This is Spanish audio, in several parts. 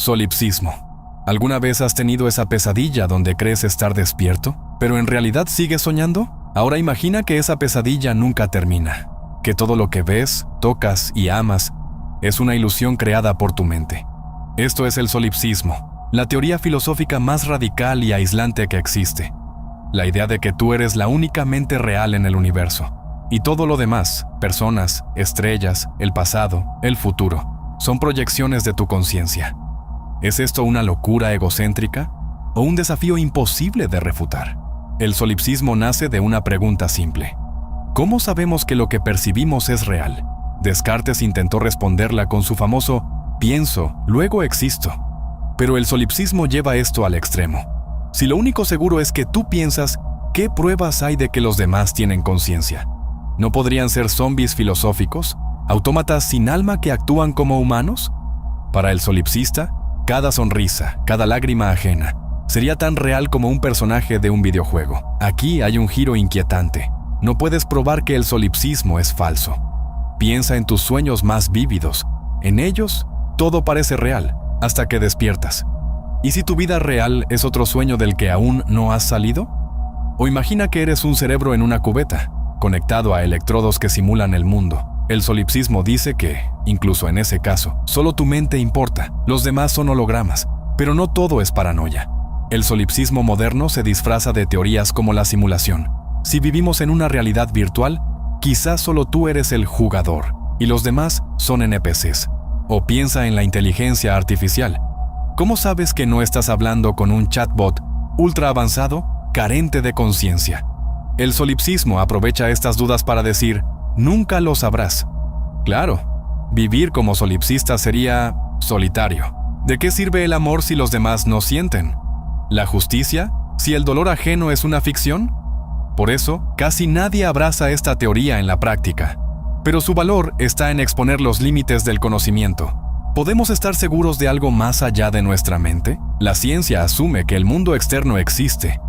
Solipsismo. ¿Alguna vez has tenido esa pesadilla donde crees estar despierto, pero en realidad sigues soñando? Ahora imagina que esa pesadilla nunca termina, que todo lo que ves, tocas y amas es una ilusión creada por tu mente. Esto es el solipsismo, la teoría filosófica más radical y aislante que existe. La idea de que tú eres la única mente real en el universo, y todo lo demás, personas, estrellas, el pasado, el futuro, son proyecciones de tu conciencia. ¿Es esto una locura egocéntrica o un desafío imposible de refutar? El solipsismo nace de una pregunta simple. ¿Cómo sabemos que lo que percibimos es real? Descartes intentó responderla con su famoso pienso, luego existo. Pero el solipsismo lleva esto al extremo. Si lo único seguro es que tú piensas, ¿qué pruebas hay de que los demás tienen conciencia? ¿No podrían ser zombies filosóficos? ¿Autómatas sin alma que actúan como humanos? Para el solipsista, cada sonrisa, cada lágrima ajena, sería tan real como un personaje de un videojuego. Aquí hay un giro inquietante. No puedes probar que el solipsismo es falso. Piensa en tus sueños más vívidos. En ellos, todo parece real, hasta que despiertas. ¿Y si tu vida real es otro sueño del que aún no has salido? O imagina que eres un cerebro en una cubeta, conectado a electrodos que simulan el mundo. El solipsismo dice que, incluso en ese caso, solo tu mente importa, los demás son hologramas, pero no todo es paranoia. El solipsismo moderno se disfraza de teorías como la simulación. Si vivimos en una realidad virtual, quizás solo tú eres el jugador y los demás son NPCs. O piensa en la inteligencia artificial. ¿Cómo sabes que no estás hablando con un chatbot ultra avanzado, carente de conciencia? El solipsismo aprovecha estas dudas para decir, nunca lo sabrás. Claro, vivir como solipsista sería solitario. ¿De qué sirve el amor si los demás no sienten? ¿La justicia, si el dolor ajeno es una ficción? Por eso, casi nadie abraza esta teoría en la práctica. Pero su valor está en exponer los límites del conocimiento. ¿Podemos estar seguros de algo más allá de nuestra mente? La ciencia asume que el mundo externo existe,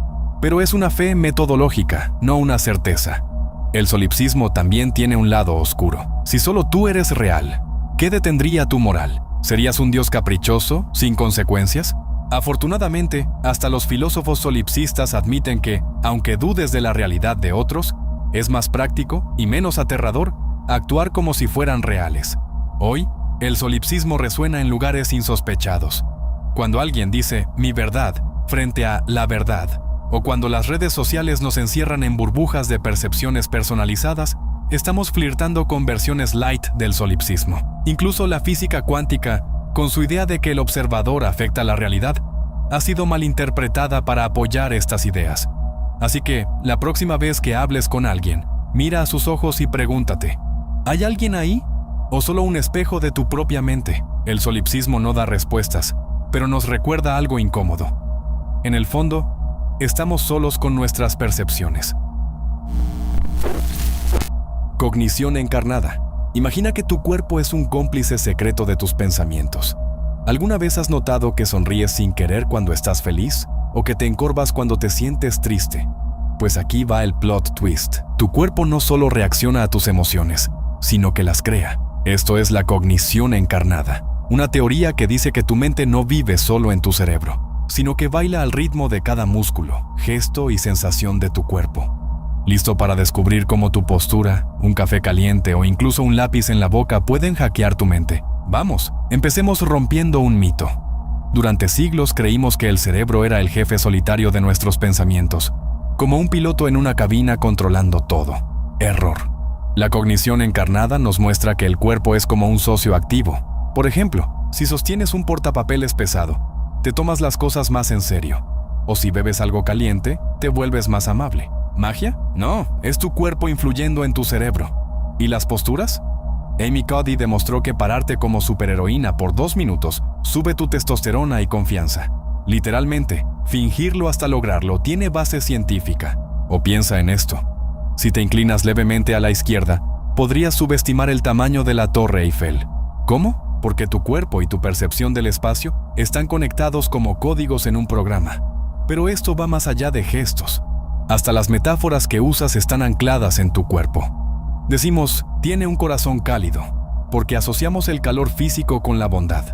pero es una fe metodológica, no una certeza. El solipsismo también tiene un lado oscuro. Si solo tú eres real, ¿qué detendría tu moral? ¿Serías un dios caprichoso, sin consecuencias? Afortunadamente, hasta los filósofos solipsistas admiten que, aunque dudes de la realidad de otros, es más práctico y menos aterrador actuar como si fueran reales. Hoy, el solipsismo resuena en lugares insospechados. Cuando alguien dice «mi verdad» frente a «la verdad», o cuando las redes sociales nos encierran en burbujas de percepciones personalizadas, estamos flirtando con versiones light del solipsismo. Incluso la física cuántica, con su idea de que el observador afecta la realidad, ha sido malinterpretada para apoyar estas ideas. Así que, la próxima vez que hables con alguien, mira a sus ojos y pregúntate, ¿hay alguien ahí? ¿O solo un espejo de tu propia mente? El solipsismo no da respuestas, pero nos recuerda algo incómodo. En el fondo, estamos solos con nuestras percepciones. Cognición encarnada. Imagina que tu cuerpo es un cómplice secreto de tus pensamientos. ¿Alguna vez has notado que sonríes sin querer cuando estás feliz? ¿O que te encorvas cuando te sientes triste? Pues aquí va el plot twist. Tu cuerpo no solo reacciona a tus emociones, sino que las crea. Esto es la cognición encarnada, una teoría que dice que tu mente no vive solo en tu cerebro, sino que baila al ritmo de cada músculo, gesto y sensación de tu cuerpo. ¿Listo para descubrir cómo tu postura, un café caliente o incluso un lápiz en la boca pueden hackear tu mente? Vamos, empecemos rompiendo un mito. Durante siglos creímos que el cerebro era el jefe solitario de nuestros pensamientos, como un piloto en una cabina controlando todo. Error. La cognición encarnada nos muestra que el cuerpo es como un socio activo. Por ejemplo, si sostienes un portapapeles pesado, te tomas las cosas más en serio. O si bebes algo caliente, te vuelves más amable. ¿Magia? No, es tu cuerpo influyendo en tu cerebro. ¿Y las posturas? Amy Cuddy demostró que pararte como superheroína por 2 minutos sube tu testosterona y confianza. Literalmente, fingirlo hasta lograrlo tiene base científica. O piensa en esto. Si te inclinas levemente a la izquierda, podrías subestimar el tamaño de la Torre Eiffel. ¿Cómo? Porque tu cuerpo y tu percepción del espacio están conectados como códigos en un programa. Pero esto va más allá de gestos. Hasta las metáforas que usas están ancladas en tu cuerpo. Decimos, tiene un corazón cálido, porque asociamos el calor físico con la bondad.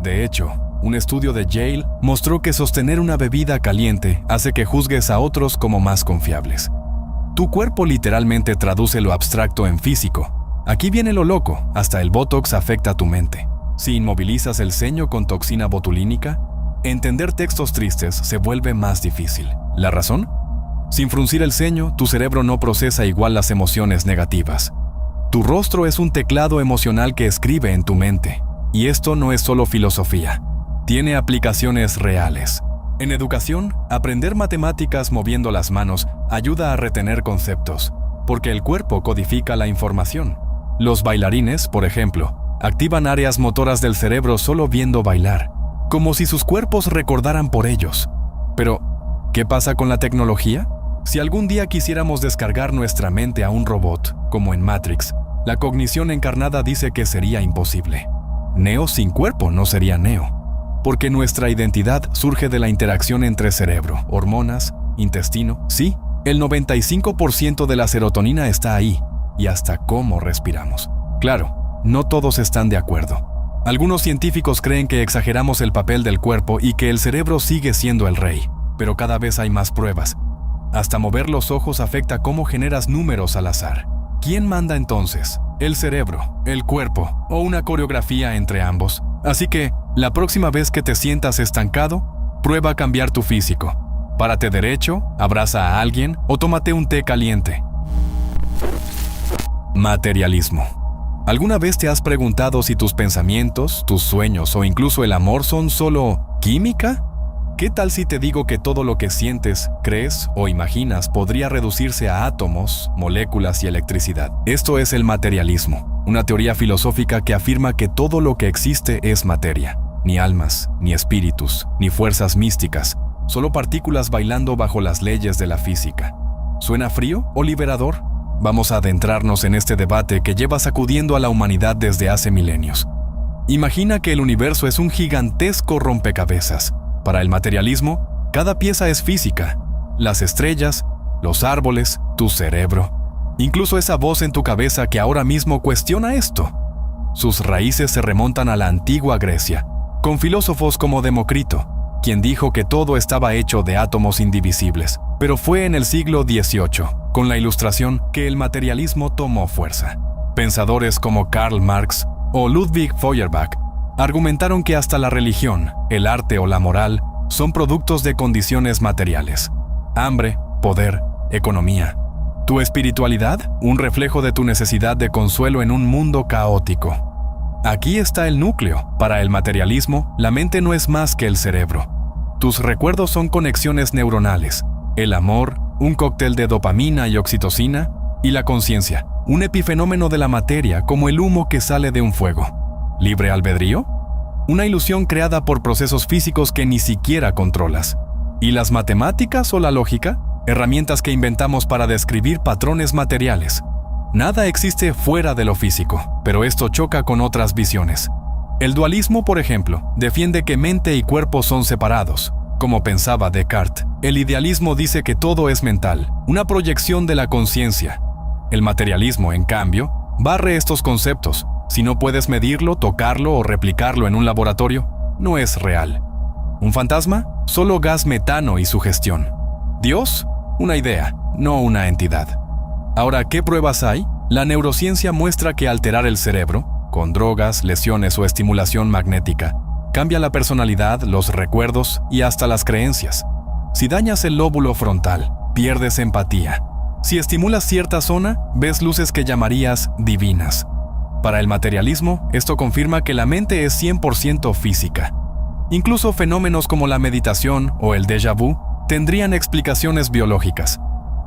De hecho, Un estudio de Yale mostró que sostener una bebida caliente hace que juzgues a otros como más confiables. Tu cuerpo literalmente traduce lo abstracto en físico. Aquí viene lo loco, hasta el Botox afecta a tu mente. Si inmovilizas el ceño con toxina botulínica, entender textos tristes se vuelve más difícil. ¿La razón? Sin fruncir el ceño, tu cerebro no procesa igual las emociones negativas. Tu rostro es un teclado emocional que escribe en tu mente. Y esto no es solo filosofía. Tiene aplicaciones reales. En educación, aprender matemáticas moviendo las manos ayuda a retener conceptos, porque el cuerpo codifica la información. Los bailarines, por ejemplo, activan áreas motoras del cerebro solo viendo bailar, como si sus cuerpos recordaran por ellos. Pero, ¿qué pasa con la tecnología? Si algún día quisiéramos descargar nuestra mente a un robot, como en Matrix, la cognición encarnada dice que sería imposible. Neo sin cuerpo no sería Neo, porque nuestra identidad surge de la interacción entre cerebro, hormonas, intestino. Sí, el 95% de la serotonina está ahí, y hasta cómo respiramos. Claro, no todos están de acuerdo. Algunos científicos creen que exageramos el papel del cuerpo y que el cerebro sigue siendo el rey, pero cada vez hay más pruebas. Hasta mover los ojos afecta cómo generas números al azar. ¿Quién manda entonces? ¿El cerebro, el cuerpo o una coreografía entre ambos? Así que, la próxima vez que te sientas estancado, prueba a cambiar tu físico. Párate derecho, abraza a alguien o tómate un té caliente. Materialismo. ¿Alguna vez te has preguntado si tus pensamientos, tus sueños o incluso el amor son solo química? ¿Qué tal si te digo que todo lo que sientes, crees o imaginas podría reducirse a átomos, moléculas y electricidad? Esto es el materialismo, una teoría filosófica que afirma que todo lo que existe es materia. Ni almas, ni espíritus, ni fuerzas místicas, solo partículas bailando bajo las leyes de la física. ¿Suena frío o liberador? Vamos a adentrarnos en este debate que lleva sacudiendo a la humanidad desde hace milenios. Imagina que el universo es un gigantesco rompecabezas. Para el materialismo, cada pieza es física. Las estrellas, los árboles, tu cerebro. Incluso esa voz en tu cabeza que ahora mismo cuestiona esto. Sus raíces se remontan a la antigua Grecia, con filósofos como Demócrito, quien dijo que todo estaba hecho de átomos indivisibles. Pero fue en el siglo XVIII, con la Ilustración, que el materialismo tomó fuerza. Pensadores como Karl Marx o Ludwig Feuerbach argumentaron que hasta la religión, el arte o la moral son productos de condiciones materiales. Hambre, poder, economía. Tu espiritualidad, un reflejo de tu necesidad de consuelo en un mundo caótico. Aquí está el núcleo. Para el materialismo, la mente no es más que el cerebro. Tus recuerdos son conexiones neuronales. El amor, un cóctel de dopamina y oxitocina. Y la conciencia, un epifenómeno de la materia como el humo que sale de un fuego. ¿Libre albedrío? Una ilusión creada por procesos físicos que ni siquiera controlas. ¿Y las matemáticas o la lógica? Herramientas que inventamos para describir patrones materiales. Nada existe fuera de lo físico, pero esto choca con otras visiones. El dualismo, por ejemplo, defiende que mente y cuerpo son separados, como pensaba Descartes. El idealismo dice que todo es mental, una proyección de la conciencia. El materialismo, en cambio, barre estos conceptos. Si no puedes medirlo, tocarlo o replicarlo en un laboratorio, no es real. ¿Un fantasma? Solo gas metano y sugestión. ¿Dios? Una idea, no una entidad. Ahora, ¿qué pruebas hay? La neurociencia muestra que alterar el cerebro, con drogas, lesiones o estimulación magnética, cambia la personalidad, los recuerdos y hasta las creencias. Si dañas el lóbulo frontal, pierdes empatía. Si estimulas cierta zona, ves luces que llamarías divinas. Para el materialismo, esto confirma que la mente es 100% física. Incluso fenómenos como la meditación o el déjà vu tendrían explicaciones biológicas.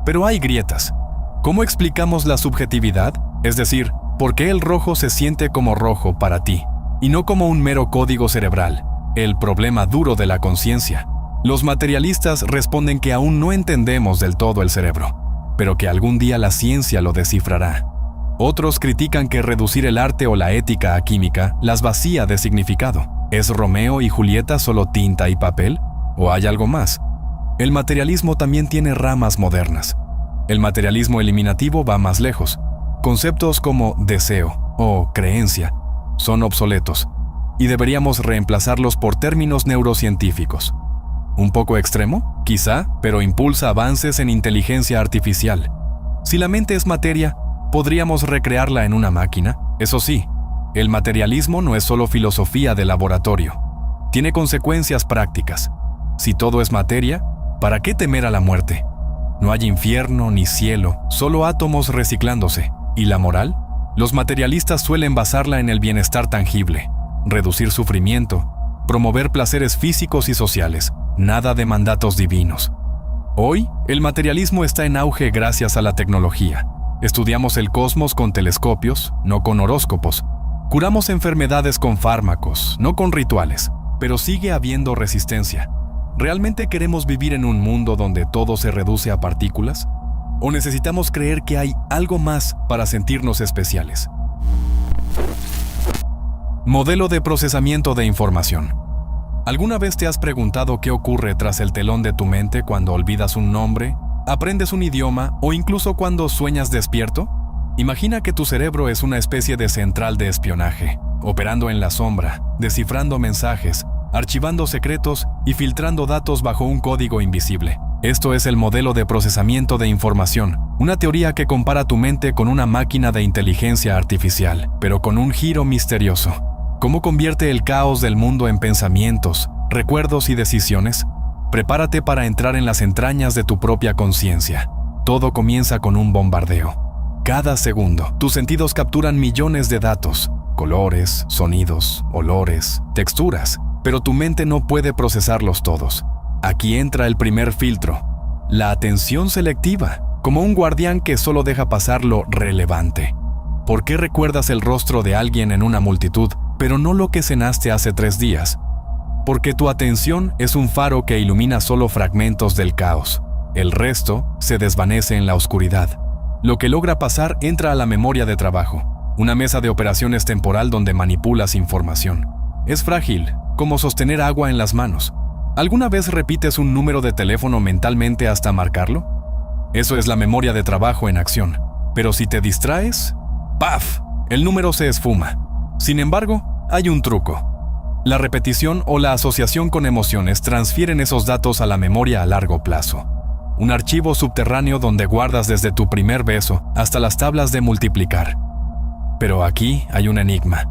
Pero hay grietas. ¿Cómo explicamos la subjetividad? Es decir, ¿por qué el rojo se siente como rojo para ti, y no como un mero código cerebral, el problema duro de la conciencia? Los materialistas responden que aún no entendemos del todo el cerebro, pero que algún día la ciencia lo descifrará. Otros critican que reducir el arte o la ética a química las vacía de significado. ¿Es Romeo y Julieta solo tinta y papel? ¿O hay algo más? El materialismo también tiene ramas modernas. El materialismo eliminativo va más lejos. Conceptos como deseo o creencia son obsoletos. y deberíamos reemplazarlos por términos neurocientíficos. ¿Un poco extremo? Quizá, pero impulsa avances en inteligencia artificial. Si la mente es materia, ¿podríamos recrearla en una máquina? Eso sí, el materialismo no es solo filosofía de laboratorio. Tiene consecuencias prácticas. Si todo es materia, ¿para qué temer a la muerte? No hay infierno ni cielo, solo átomos reciclándose. ¿Y la moral? Los materialistas suelen basarla en el bienestar tangible, reducir sufrimiento, promover placeres físicos y sociales, nada de mandatos divinos. Hoy, el materialismo está en auge gracias a la tecnología. Estudiamos el cosmos con telescopios, no con horóscopos. Curamos enfermedades con fármacos, no con rituales, pero sigue habiendo resistencia. ¿Realmente queremos vivir en un mundo donde todo se reduce a partículas? ¿O necesitamos creer que hay algo más para sentirnos especiales? Modelo de procesamiento de información. ¿Alguna vez te has preguntado qué ocurre tras el telón de tu mente cuando olvidas un nombre, aprendes un idioma o incluso cuando sueñas despierto? Imagina que tu cerebro es una especie de central de espionaje, operando en la sombra, descifrando mensajes, archivando secretos y filtrando datos bajo un código invisible. Esto es el modelo de procesamiento de información, una teoría que compara tu mente con una máquina de inteligencia artificial, pero con un giro misterioso. ¿Cómo convierte el caos del mundo en pensamientos, recuerdos y decisiones? Prepárate para entrar en las entrañas de tu propia conciencia. Todo comienza con un bombardeo. Cada segundo, tus sentidos capturan millones de datos, colores, sonidos, olores, texturas, pero tu mente no puede procesarlos todos. Aquí entra el primer filtro, la atención selectiva, como un guardián que solo deja pasar lo relevante. ¿Por qué recuerdas el rostro de alguien en una multitud, pero no lo que cenaste hace 3 días? Porque tu atención es un faro que ilumina solo fragmentos del caos. El resto se desvanece en la oscuridad. Lo que logra pasar entra a la memoria de trabajo, una mesa de operaciones temporal donde manipulas información. Es frágil, como sostener agua en las manos. ¿Alguna vez repites un número de teléfono mentalmente hasta marcarlo? Eso es la memoria de trabajo en acción. Pero si te distraes, ¡paf!, el número se esfuma. Sin embargo, hay un truco. La repetición o la asociación con emociones transfieren esos datos a la memoria a largo plazo. Un archivo subterráneo donde guardas desde tu primer beso hasta las tablas de multiplicar. Pero aquí hay un enigma.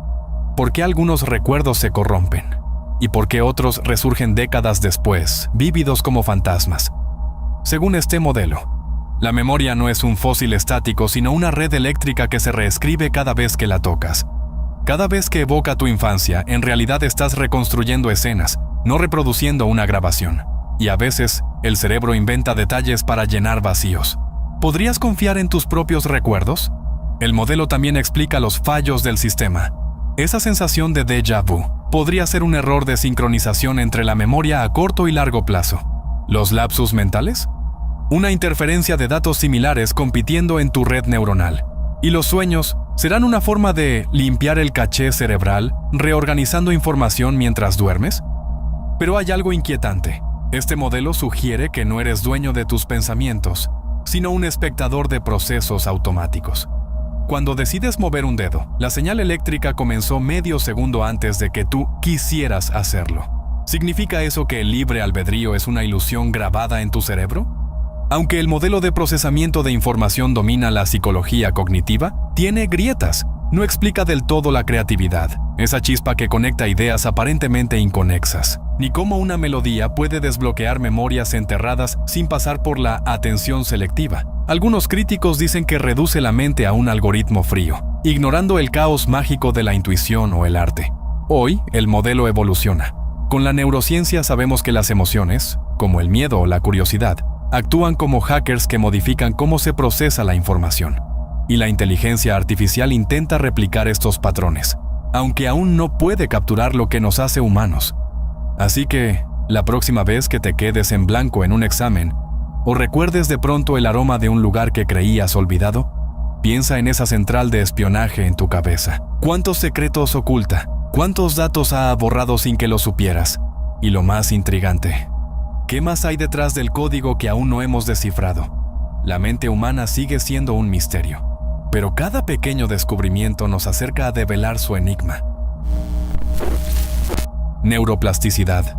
¿Por qué algunos recuerdos se corrompen? ¿Y por qué otros resurgen décadas después, vívidos como fantasmas? Según este modelo, la memoria no es un fósil estático, sino una red eléctrica que se reescribe cada vez que la tocas. Cada vez que evoca tu infancia, en realidad estás reconstruyendo escenas, no reproduciendo una grabación. Y a veces, el cerebro inventa detalles para llenar vacíos. ¿Podrías confiar en tus propios recuerdos? El modelo también explica los fallos del sistema. Esa sensación de déjà vu podría ser un error de sincronización entre la memoria a corto y largo plazo. ¿Los lapsus mentales? Una interferencia de datos similares compitiendo en tu red neuronal. ¿Y los sueños serán una forma de limpiar el caché cerebral, reorganizando información mientras duermes? Pero hay algo inquietante. Este modelo sugiere que no eres dueño de tus pensamientos, sino un espectador de procesos automáticos. Cuando decides mover un dedo, la señal eléctrica comenzó medio segundo antes de que tú quisieras hacerlo. ¿Significa eso que el libre albedrío es una ilusión grabada en tu cerebro? Aunque el modelo de procesamiento de información domina la psicología cognitiva, tiene grietas. No explica del todo la creatividad, esa chispa que conecta ideas aparentemente inconexas, ni cómo una melodía puede desbloquear memorias enterradas sin pasar por la atención selectiva. Algunos críticos dicen que reduce la mente a un algoritmo frío, ignorando el caos mágico de la intuición o el arte. Hoy, el modelo evoluciona. Con la neurociencia sabemos que las emociones, como el miedo o la curiosidad, actúan como hackers que modifican cómo se procesa la información. Y la inteligencia artificial intenta replicar estos patrones, aunque aún no puede capturar lo que nos hace humanos. Así que, la próxima vez que te quedes en blanco en un examen, o recuerdes de pronto el aroma de un lugar que creías olvidado, piensa en esa central de espionaje en tu cabeza. ¿Cuántos secretos oculta? ¿Cuántos datos ha borrado sin que lo supieras? Y lo más intrigante, ¿qué más hay detrás del código que aún no hemos descifrado? La mente humana sigue siendo un misterio, pero cada pequeño descubrimiento nos acerca a develar su enigma. Neuroplasticidad.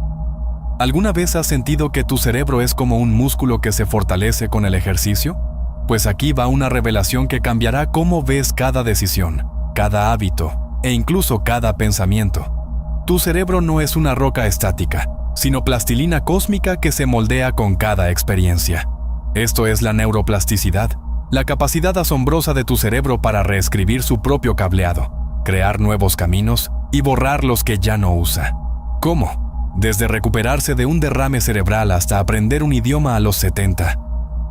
¿Alguna vez has sentido que tu cerebro es como un músculo que se fortalece con el ejercicio? Pues aquí va una revelación que cambiará cómo ves cada decisión, cada hábito e incluso cada pensamiento. Tu cerebro no es una roca estática, sino plastilina cósmica que se moldea con cada experiencia. Esto es la neuroplasticidad, la capacidad asombrosa de tu cerebro para reescribir su propio cableado, crear nuevos caminos y borrar los que ya no usa. ¿Cómo? Desde recuperarse de un derrame cerebral hasta aprender un idioma a los 70.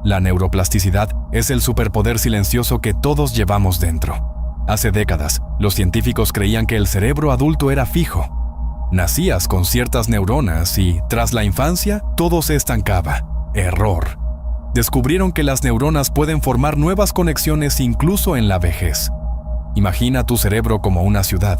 La neuroplasticidad es el superpoder silencioso que todos llevamos dentro. Hace décadas, los científicos creían que el cerebro adulto era fijo. Nacías con ciertas neuronas y, tras la infancia, todo se estancaba. Error. Descubrieron que las neuronas pueden formar nuevas conexiones incluso en la vejez. Imagina tu cerebro como una ciudad.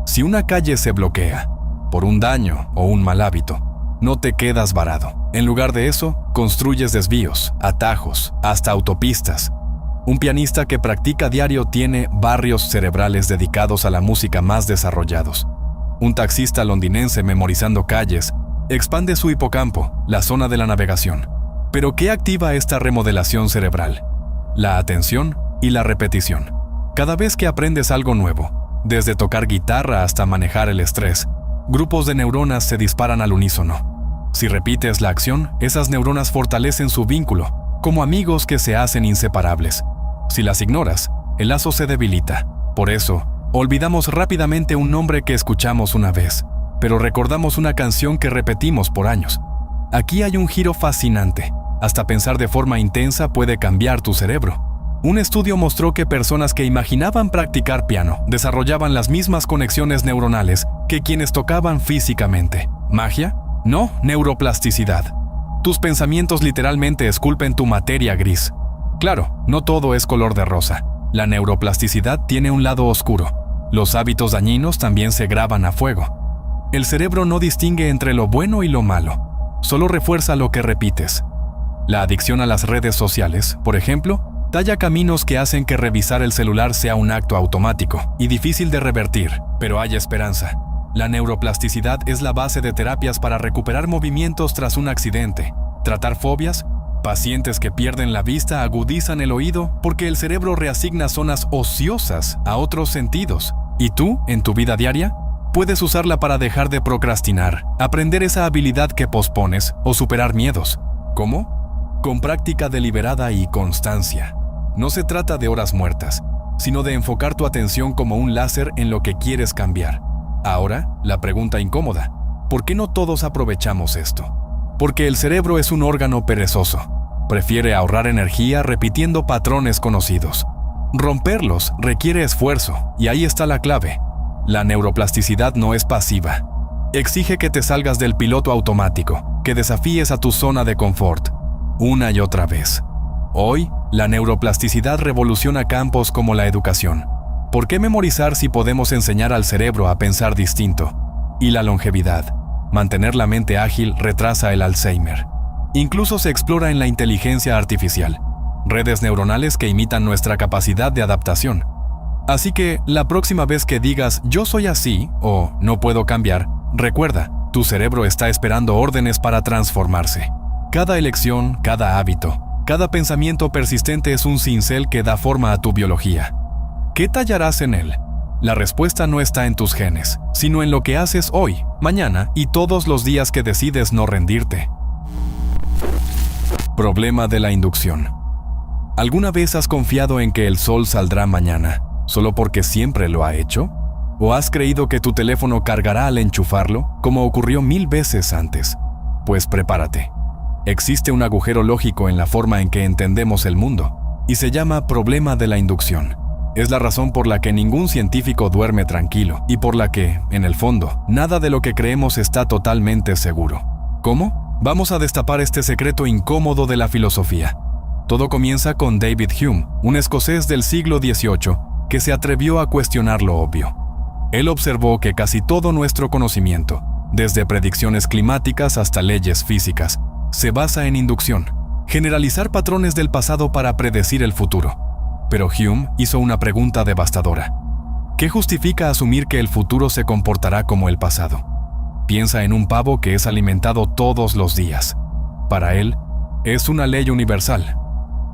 Si una calle se bloquea, por un daño o un mal hábito, no te quedas varado. En lugar de eso, construyes desvíos, atajos, hasta autopistas. Un pianista que practica diario tiene barrios cerebrales dedicados a la música más desarrollados. Un taxista londinense memorizando calles expande su hipocampo, la zona de la navegación. ¿Pero qué activa esta remodelación cerebral? La atención y la repetición. Cada vez que aprendes algo nuevo, desde tocar guitarra hasta manejar el estrés, grupos de neuronas se disparan al unísono. Si repites la acción, esas neuronas fortalecen su vínculo, como amigos que se hacen inseparables. Si las ignoras, el lazo se debilita. Por eso, olvidamos rápidamente un nombre que escuchamos una vez, pero recordamos una canción que repetimos por años. Aquí hay un giro fascinante. Hasta pensar de forma intensa puede cambiar tu cerebro. Un estudio mostró que personas que imaginaban practicar piano desarrollaban las mismas conexiones neuronales que quienes tocaban físicamente. ¿Magia? No, neuroplasticidad. Tus pensamientos literalmente esculpen tu materia gris. Claro, no todo es color de rosa. La neuroplasticidad tiene un lado oscuro. Los hábitos dañinos también se graban a fuego. El cerebro no distingue entre lo bueno y lo malo, solo refuerza lo que repites. La adicción a las redes sociales, por ejemplo, talla caminos que hacen que revisar el celular sea un acto automático y difícil de revertir, pero hay esperanza. La neuroplasticidad es la base de terapias para recuperar movimientos tras un accidente, tratar fobias. Pacientes que pierden la vista agudizan el oído porque el cerebro reasigna zonas ociosas a otros sentidos. ¿Y tú, en tu vida diaria? Puedes usarla para dejar de procrastinar, aprender esa habilidad que pospones o superar miedos. ¿Cómo? Con práctica deliberada y constancia. No se trata de horas muertas, sino de enfocar tu atención como un láser en lo que quieres cambiar. Ahora, la pregunta incómoda: ¿por qué no todos aprovechamos esto? Porque el cerebro es un órgano perezoso. Prefiere ahorrar energía repitiendo patrones conocidos. Romperlos requiere esfuerzo, y ahí está la clave. La neuroplasticidad no es pasiva. Exige que te salgas del piloto automático, que desafíes a tu zona de confort, una y otra vez. Hoy, la neuroplasticidad revoluciona campos como la educación. ¿Por qué memorizar si podemos enseñar al cerebro a pensar distinto? Y la longevidad. Mantener la mente ágil retrasa el Alzheimer. Incluso se explora en la inteligencia artificial, redes neuronales que imitan nuestra capacidad de adaptación. Así que, la próxima vez que digas «yo soy así» o «no puedo cambiar», recuerda, tu cerebro está esperando órdenes para transformarse. Cada elección, cada hábito, cada pensamiento persistente es un cincel que da forma a tu biología. ¿Qué tallarás en él? La respuesta no está en tus genes, sino en lo que haces hoy, mañana y todos los días que decides no rendirte. Problema de la inducción. ¿Alguna vez has confiado en que el sol saldrá mañana, solo porque siempre lo ha hecho? ¿O has creído que tu teléfono cargará al enchufarlo, como ocurrió 1000 veces antes? Pues prepárate. Existe un agujero lógico en la forma en que entendemos el mundo, y se llama problema de la inducción. Es la razón por la que ningún científico duerme tranquilo y por la que, en el fondo, nada de lo que creemos está totalmente seguro. ¿Cómo? Vamos a destapar este secreto incómodo de la filosofía. Todo comienza con David Hume, un escocés del siglo XVIII, que se atrevió a cuestionar lo obvio. Él observó que casi todo nuestro conocimiento, desde predicciones climáticas hasta leyes físicas, se basa en inducción, generalizar patrones del pasado para predecir el futuro. Pero Hume hizo una pregunta devastadora. ¿Qué justifica asumir que el futuro se comportará como el pasado? Piensa en un pavo que es alimentado todos los días. Para él, es una ley universal.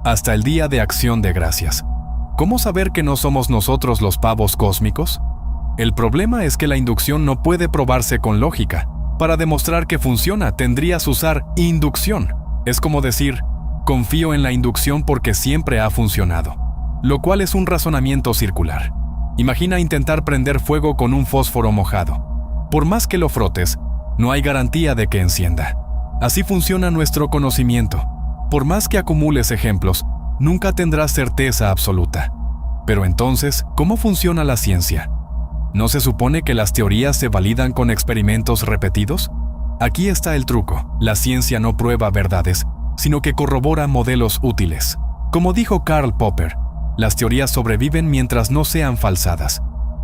Hasta el Día de Acción de Gracias. ¿Cómo saber que no somos nosotros los pavos cósmicos? El problema es que la inducción no puede probarse con lógica. Para demostrar que funciona, tendrías que usar inducción. Es como decir, confío en la inducción porque siempre ha funcionado, lo cual es un razonamiento circular. Imagina intentar prender fuego con un fósforo mojado. Por más que lo frotes, no hay garantía de que encienda. Así funciona nuestro conocimiento. Por más que acumules ejemplos, nunca tendrás certeza absoluta. Pero entonces, ¿cómo funciona la ciencia? ¿No se supone que las teorías se validan con experimentos repetidos? Aquí está el truco. La ciencia no prueba verdades, sino que corrobora modelos útiles. Como dijo Karl Popper, las teorías sobreviven mientras no sean falsadas.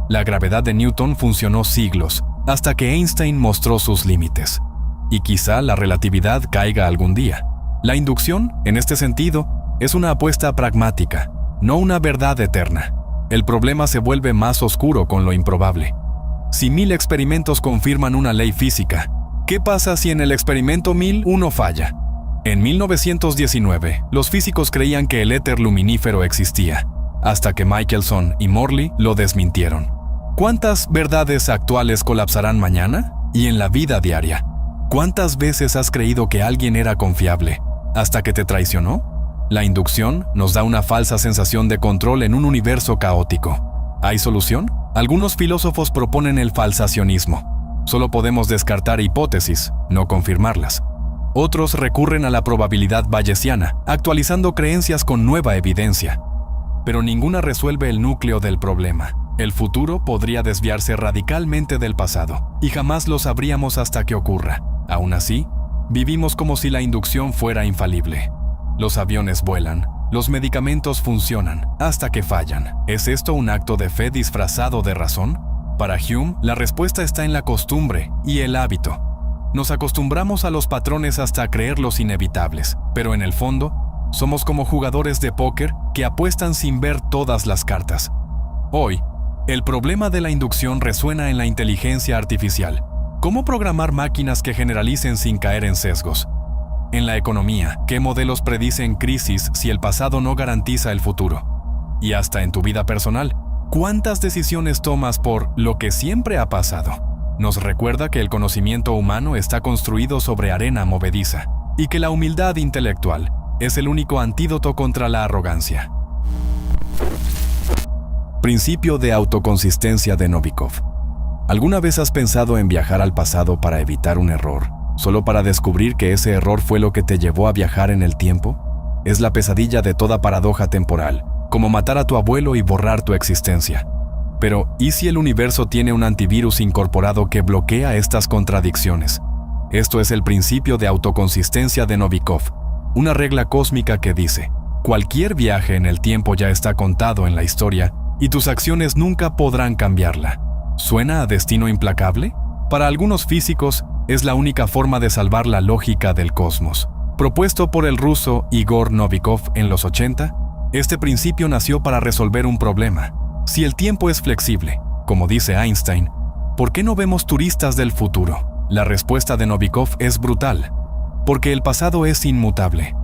La gravedad de Newton funcionó siglos, hasta que Einstein mostró sus límites. Y quizá la relatividad caiga algún día. La inducción, en este sentido, es una apuesta pragmática, no una verdad eterna. El problema se vuelve más oscuro con lo improbable. Si 1000 experimentos confirman una ley física, ¿qué pasa si en el experimento 1001 falla? En 1919, los físicos creían que el éter luminífero existía, hasta que Michelson y Morley lo desmintieron. ¿Cuántas verdades actuales colapsarán mañana? Y en la vida diaria, ¿cuántas veces has creído que alguien era confiable hasta que te traicionó? La inducción nos da una falsa sensación de control en un universo caótico. ¿Hay solución? Algunos filósofos proponen el falsacionismo. Solo podemos descartar hipótesis, no confirmarlas. Otros recurren a la probabilidad bayesiana, actualizando creencias con nueva evidencia. Pero ninguna resuelve el núcleo del problema. El futuro podría desviarse radicalmente del pasado, y jamás lo sabríamos hasta que ocurra. Aún así, vivimos como si la inducción fuera infalible. Los aviones vuelan, los medicamentos funcionan, hasta que fallan. ¿Es esto un acto de fe disfrazado de razón? Para Hume, la respuesta está en la costumbre y el hábito. Nos acostumbramos a los patrones hasta creerlos inevitables, pero en el fondo, somos como jugadores de póker que apuestan sin ver todas las cartas. Hoy, el problema de la inducción resuena en la inteligencia artificial. ¿Cómo programar máquinas que generalicen sin caer en sesgos? En la economía, ¿qué modelos predicen crisis si el pasado no garantiza el futuro? Y hasta en tu vida personal, ¿cuántas decisiones tomas por lo que siempre ha pasado? Nos recuerda que el conocimiento humano está construido sobre arena movediza y que la humildad intelectual es el único antídoto contra la arrogancia. Principio de autoconsistencia de Novikov. ¿Alguna vez has pensado en viajar al pasado para evitar un error, solo para descubrir que ese error fue lo que te llevó a viajar en el tiempo? Es la pesadilla de toda paradoja temporal, como matar a tu abuelo y borrar tu existencia. Pero, ¿y si el universo tiene un antivirus incorporado que bloquea estas contradicciones? Esto es el principio de autoconsistencia de Novikov, una regla cósmica que dice: cualquier viaje en el tiempo ya está contado en la historia y tus acciones nunca podrán cambiarla. ¿Suena a destino implacable? Para algunos físicos, es la única forma de salvar la lógica del cosmos. Propuesto por el ruso Igor Novikov en los 80, este principio nació para resolver un problema. Si el tiempo es flexible, como dice Einstein, ¿por qué no vemos turistas del futuro? La respuesta de Novikov es brutal, porque el pasado es inmutable.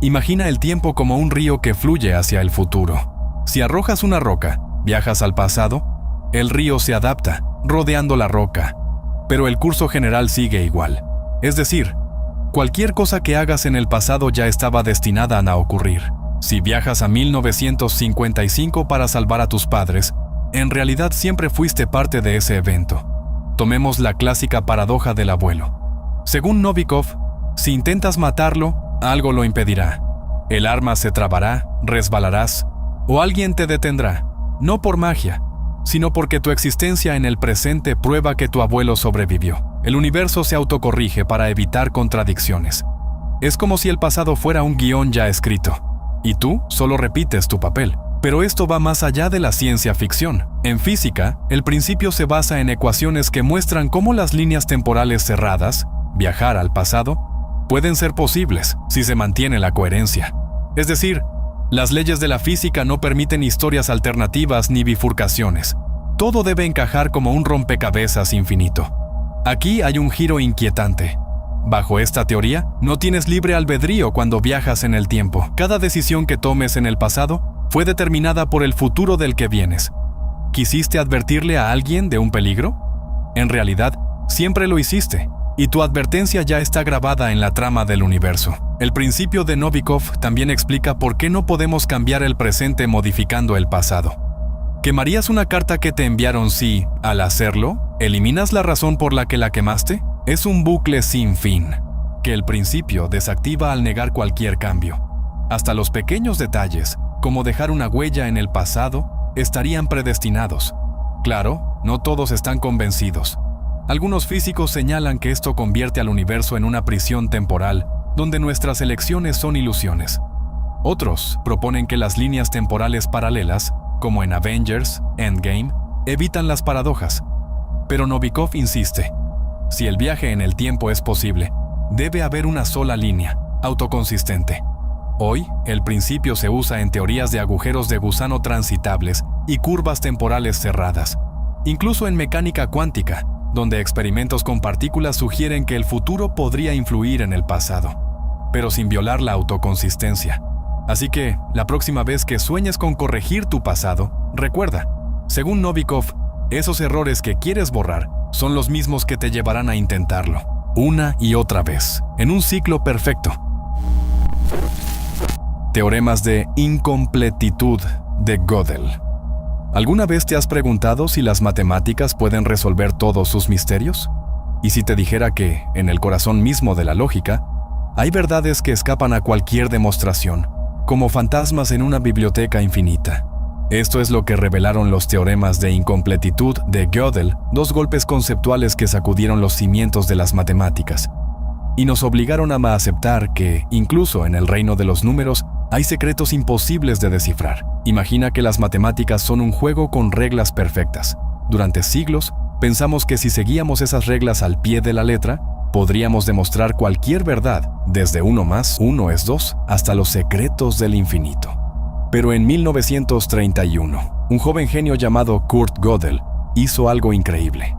Imagina el tiempo como un río que fluye hacia el futuro. Si arrojas una roca, viajas al pasado, el río se adapta, rodeando la roca, pero el curso general sigue igual. Es decir, cualquier cosa que hagas en el pasado ya estaba destinada a ocurrir. Si viajas a 1955 para salvar a tus padres, en realidad siempre fuiste parte de ese evento. Tomemos la clásica paradoja del abuelo. Según Novikov, si intentas matarlo, algo lo impedirá. El arma se trabará, resbalarás, o alguien te detendrá, no por magia, sino porque tu existencia en el presente prueba que tu abuelo sobrevivió. El universo se autocorrige para evitar contradicciones. Es como si el pasado fuera un guión ya escrito, y tú solo repites tu papel. Pero esto va más allá de la ciencia ficción. En física, el principio se basa en ecuaciones que muestran cómo las líneas temporales cerradas, viajar al pasado, pueden ser posibles si se mantiene la coherencia. Es decir, las leyes de la física no permiten historias alternativas ni bifurcaciones. Todo debe encajar como un rompecabezas infinito. Aquí hay un giro inquietante. Bajo esta teoría, no tienes libre albedrío cuando viajas en el tiempo. Cada decisión que tomes en el pasado fue determinada por el futuro del que vienes. ¿Quisiste advertirle a alguien de un peligro? En realidad, siempre lo hiciste, y tu advertencia ya está grabada en la trama del universo. El principio de Novikov también explica por qué no podemos cambiar el presente modificando el pasado. ¿Quemarías una carta que te enviaron si, al hacerlo, eliminas la razón por la que la quemaste? Es un bucle sin fin, que el principio desactiva al negar cualquier cambio. Hasta los pequeños detalles, como dejar una huella en el pasado, estarían predestinados. Claro, no todos están convencidos. Algunos físicos señalan que esto convierte al universo en una prisión temporal, donde nuestras elecciones son ilusiones. Otros proponen que las líneas temporales paralelas, como en Avengers, Endgame, evitan las paradojas. Pero Novikov insiste, si el viaje en el tiempo es posible, debe haber una sola línea, autoconsistente. Hoy, el principio se usa en teorías de agujeros de gusano transitables y curvas temporales cerradas, incluso en mecánica cuántica, donde experimentos con partículas sugieren que el futuro podría influir en el pasado, pero sin violar la autoconsistencia. Así que, la próxima vez que sueñes con corregir tu pasado, recuerda, según Novikov, esos errores que quieres borrar son los mismos que te llevarán a intentarlo, una y otra vez, en un ciclo perfecto. Teoremas de incompletitud de Gödel. ¿Alguna vez te has preguntado si las matemáticas pueden resolver todos sus misterios? ¿Y si te dijera que, en el corazón mismo de la lógica, hay verdades que escapan a cualquier demostración, como fantasmas en una biblioteca infinita? Esto es lo que revelaron los teoremas de incompletitud de Gödel, dos golpes conceptuales que sacudieron los cimientos de las matemáticas, y nos obligaron a aceptar que, incluso en el reino de los números, hay secretos imposibles de descifrar. Imagina que las matemáticas son un juego con reglas perfectas. Durante siglos, pensamos que si seguíamos esas reglas al pie de la letra, podríamos demostrar cualquier verdad, desde 1 más 1 es 2 hasta los secretos del infinito. Pero en 1931, un joven genio llamado Kurt Gödel hizo algo increíble.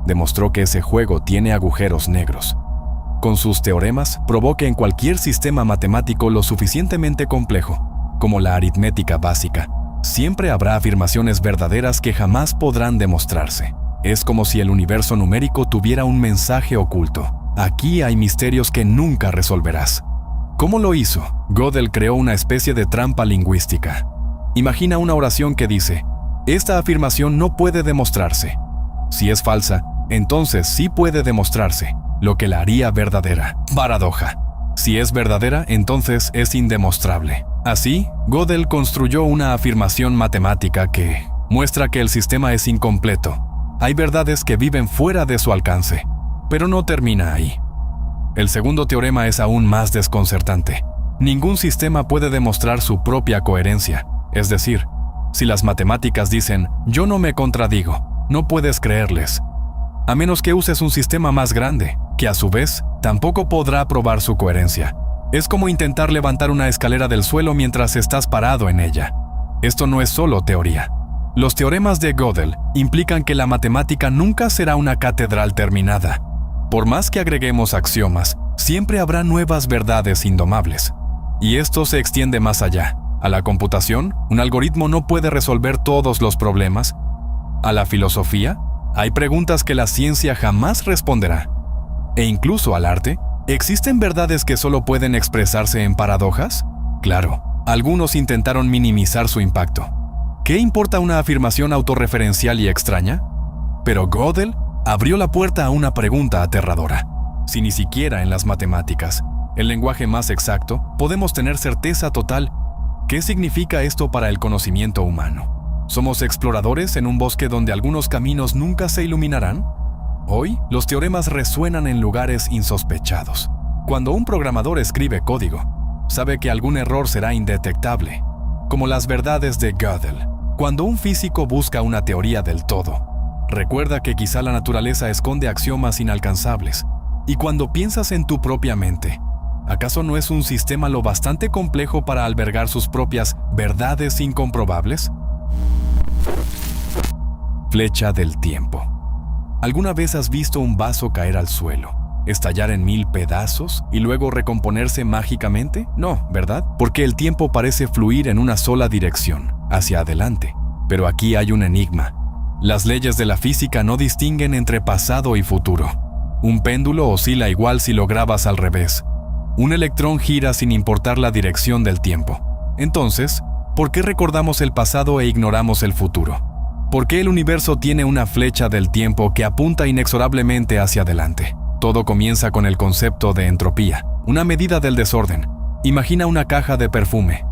Demostró que ese juego tiene agujeros negros. Con sus teoremas, probó que en cualquier sistema matemático lo suficientemente complejo, como la aritmética básica, siempre habrá afirmaciones verdaderas que jamás podrán demostrarse. Es como si el universo numérico tuviera un mensaje oculto. Aquí hay misterios que nunca resolverás. ¿Cómo lo hizo? Gödel creó una especie de trampa lingüística. Imagina una oración que dice, esta afirmación no puede demostrarse. Si es falsa, entonces sí puede demostrarse, lo que la haría verdadera. Paradoja. Si es verdadera, entonces es indemostrable. Así, Gödel construyó una afirmación matemática que muestra que el sistema es incompleto. Hay verdades que viven fuera de su alcance, pero no termina ahí. El segundo teorema es aún más desconcertante. Ningún sistema puede demostrar su propia coherencia. Es decir, si las matemáticas dicen, yo no me contradigo, no puedes creerles, a menos que uses un sistema más grande, que a su vez tampoco podrá probar su coherencia. Es como intentar levantar una escalera del suelo mientras estás parado en ella. Esto no es solo teoría. Los teoremas de Gödel implican que la matemática nunca será una catedral terminada. Por más que agreguemos axiomas, siempre habrá nuevas verdades indomables. Y esto se extiende más allá. A la computación, un algoritmo no puede resolver todos los problemas. A la filosofía, hay preguntas que la ciencia jamás responderá. E incluso al arte, ¿existen verdades que solo pueden expresarse en paradojas? Claro, algunos intentaron minimizar su impacto. ¿Qué importa una afirmación autorreferencial y extraña? Pero Gödel abrió la puerta a una pregunta aterradora. Si ni siquiera en las matemáticas, el lenguaje más exacto, podemos tener certeza total, ¿qué significa esto para el conocimiento humano? ¿Somos exploradores en un bosque donde algunos caminos nunca se iluminarán? Hoy, los teoremas resuenan en lugares insospechados. Cuando un programador escribe código, sabe que algún error será indetectable, como las verdades de Gödel. Cuando un físico busca una teoría del todo, recuerda que quizá la naturaleza esconde axiomas inalcanzables. Y cuando piensas en tu propia mente, ¿acaso no es un sistema lo bastante complejo para albergar sus propias verdades incomprobables? Flecha del tiempo. ¿Alguna vez has visto un vaso caer al suelo, estallar en 1000 pedazos y luego recomponerse mágicamente? No, ¿verdad? Porque el tiempo parece fluir en una sola dirección, hacia adelante. Pero aquí hay un enigma. Las leyes de la física no distinguen entre pasado y futuro. Un péndulo oscila igual si lo grabas al revés. Un electrón gira sin importar la dirección del tiempo. Entonces, ¿por qué recordamos el pasado e ignoramos el futuro? ¿Por qué el universo tiene una flecha del tiempo que apunta inexorablemente hacia adelante? Todo comienza con el concepto de entropía, una medida del desorden. Imagina una caja de perfume.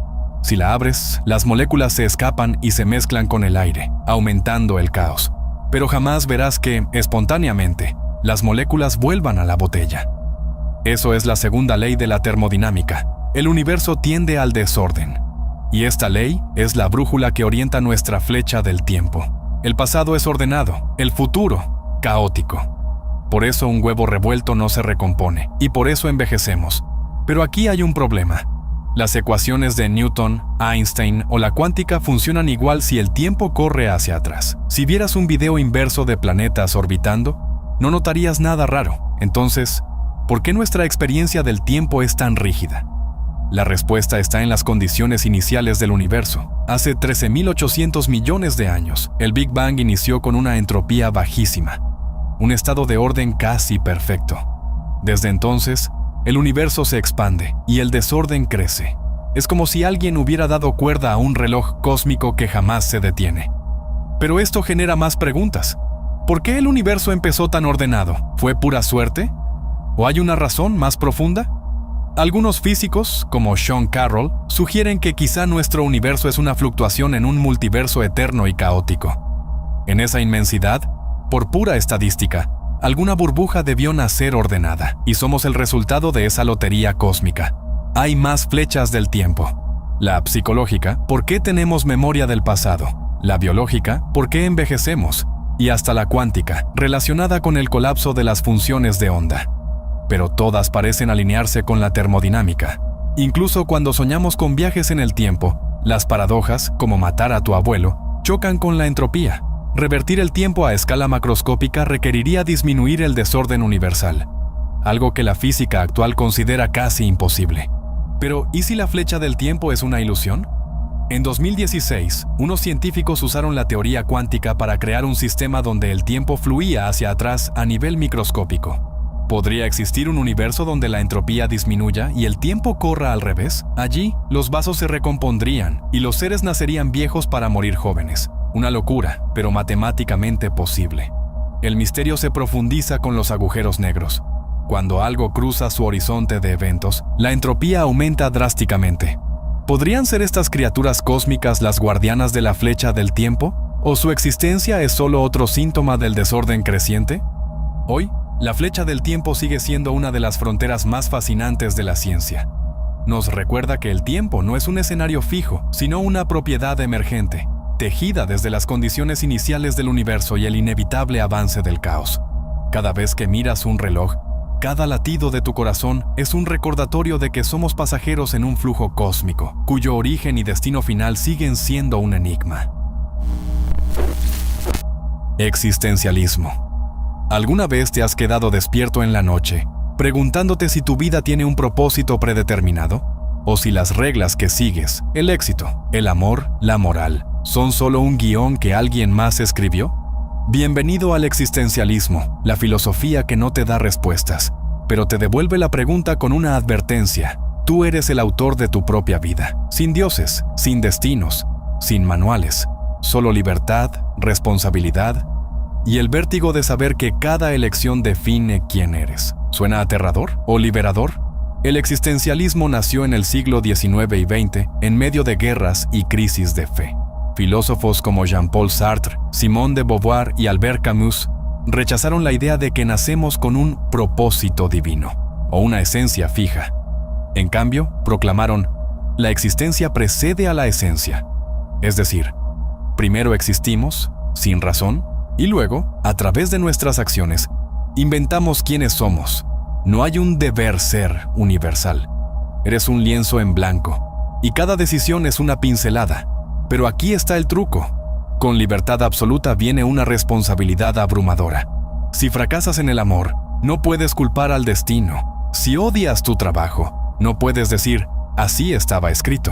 Si la abres, las moléculas se escapan y se mezclan con el aire, aumentando el caos. Pero jamás verás que, espontáneamente, las moléculas vuelvan a la botella. Eso es la segunda ley de la termodinámica. El universo tiende al desorden. Y esta ley es la brújula que orienta nuestra flecha del tiempo. El pasado es ordenado, el futuro, caótico. Por eso un huevo revuelto no se recompone, y por eso envejecemos. Pero aquí hay un problema. Las ecuaciones de Newton, Einstein o la cuántica funcionan igual si el tiempo corre hacia atrás. Si vieras un video inverso de planetas orbitando, no notarías nada raro. Entonces, ¿por qué nuestra experiencia del tiempo es tan rígida? La respuesta está en las condiciones iniciales del universo. Hace 13.800 millones de años, el Big Bang inició con una entropía bajísima, un estado de orden casi perfecto. Desde entonces, el universo se expande y el desorden crece. Es como si alguien hubiera dado cuerda a un reloj cósmico que jamás se detiene. Pero esto genera más preguntas. ¿Por qué el universo empezó tan ordenado? ¿Fue pura suerte? ¿O hay una razón más profunda? Algunos físicos, como Sean Carroll, sugieren que quizá nuestro universo es una fluctuación en un multiverso eterno y caótico. En esa inmensidad, por pura estadística, alguna burbuja debió nacer ordenada, y somos el resultado de esa lotería cósmica. Hay más flechas del tiempo. La psicológica, ¿por qué tenemos memoria del pasado? La biológica, ¿por qué envejecemos? Y hasta la cuántica, relacionada con el colapso de las funciones de onda. Pero todas parecen alinearse con la termodinámica. Incluso cuando soñamos con viajes en el tiempo, las paradojas, como matar a tu abuelo, chocan con la entropía. Revertir el tiempo a escala macroscópica requeriría disminuir el desorden universal, algo que la física actual considera casi imposible. Pero, ¿y si la flecha del tiempo es una ilusión? En 2016, unos científicos usaron la teoría cuántica para crear un sistema donde el tiempo fluía hacia atrás a nivel microscópico. ¿Podría existir un universo donde la entropía disminuya y el tiempo corra al revés? Allí, los vasos se recompondrían y los seres nacerían viejos para morir jóvenes. Una locura, pero matemáticamente posible. El misterio se profundiza con los agujeros negros. Cuando algo cruza su horizonte de eventos, la entropía aumenta drásticamente. ¿Podrían ser estas criaturas cósmicas las guardianas de la flecha del tiempo? ¿O su existencia es solo otro síntoma del desorden creciente? Hoy, la flecha del tiempo sigue siendo una de las fronteras más fascinantes de la ciencia. Nos recuerda que el tiempo no es un escenario fijo, sino una propiedad emergente, tejida desde las condiciones iniciales del universo y el inevitable avance del caos. Cada vez que miras un reloj, cada latido de tu corazón es un recordatorio de que somos pasajeros en un flujo cósmico, cuyo origen y destino final siguen siendo un enigma. Existencialismo. ¿Alguna vez te has quedado despierto en la noche, preguntándote si tu vida tiene un propósito predeterminado? ¿O si las reglas que sigues, el éxito, el amor, la moral, son solo un guión que alguien más escribió? Bienvenido al existencialismo, la filosofía que no te da respuestas, pero te devuelve la pregunta con una advertencia. Tú eres el autor de tu propia vida, sin dioses, sin destinos, sin manuales, solo libertad, responsabilidad y el vértigo de saber que cada elección define quién eres. ¿Suena aterrador o liberador? El existencialismo nació en el siglo XIX y XX en medio de guerras y crisis de fe. Filósofos como Jean-Paul Sartre, Simone de Beauvoir y Albert Camus rechazaron la idea de que nacemos con un propósito divino o una esencia fija. En cambio, proclamaron, la existencia precede a la esencia. Es decir, primero existimos, sin razón, y luego, a través de nuestras acciones, inventamos quiénes somos. No hay un deber ser universal. Eres un lienzo en blanco, y cada decisión es una pincelada. Pero aquí está el truco. Con libertad absoluta viene una responsabilidad abrumadora. Si fracasas en el amor, no puedes culpar al destino. Si odias tu trabajo, no puedes decir, así estaba escrito.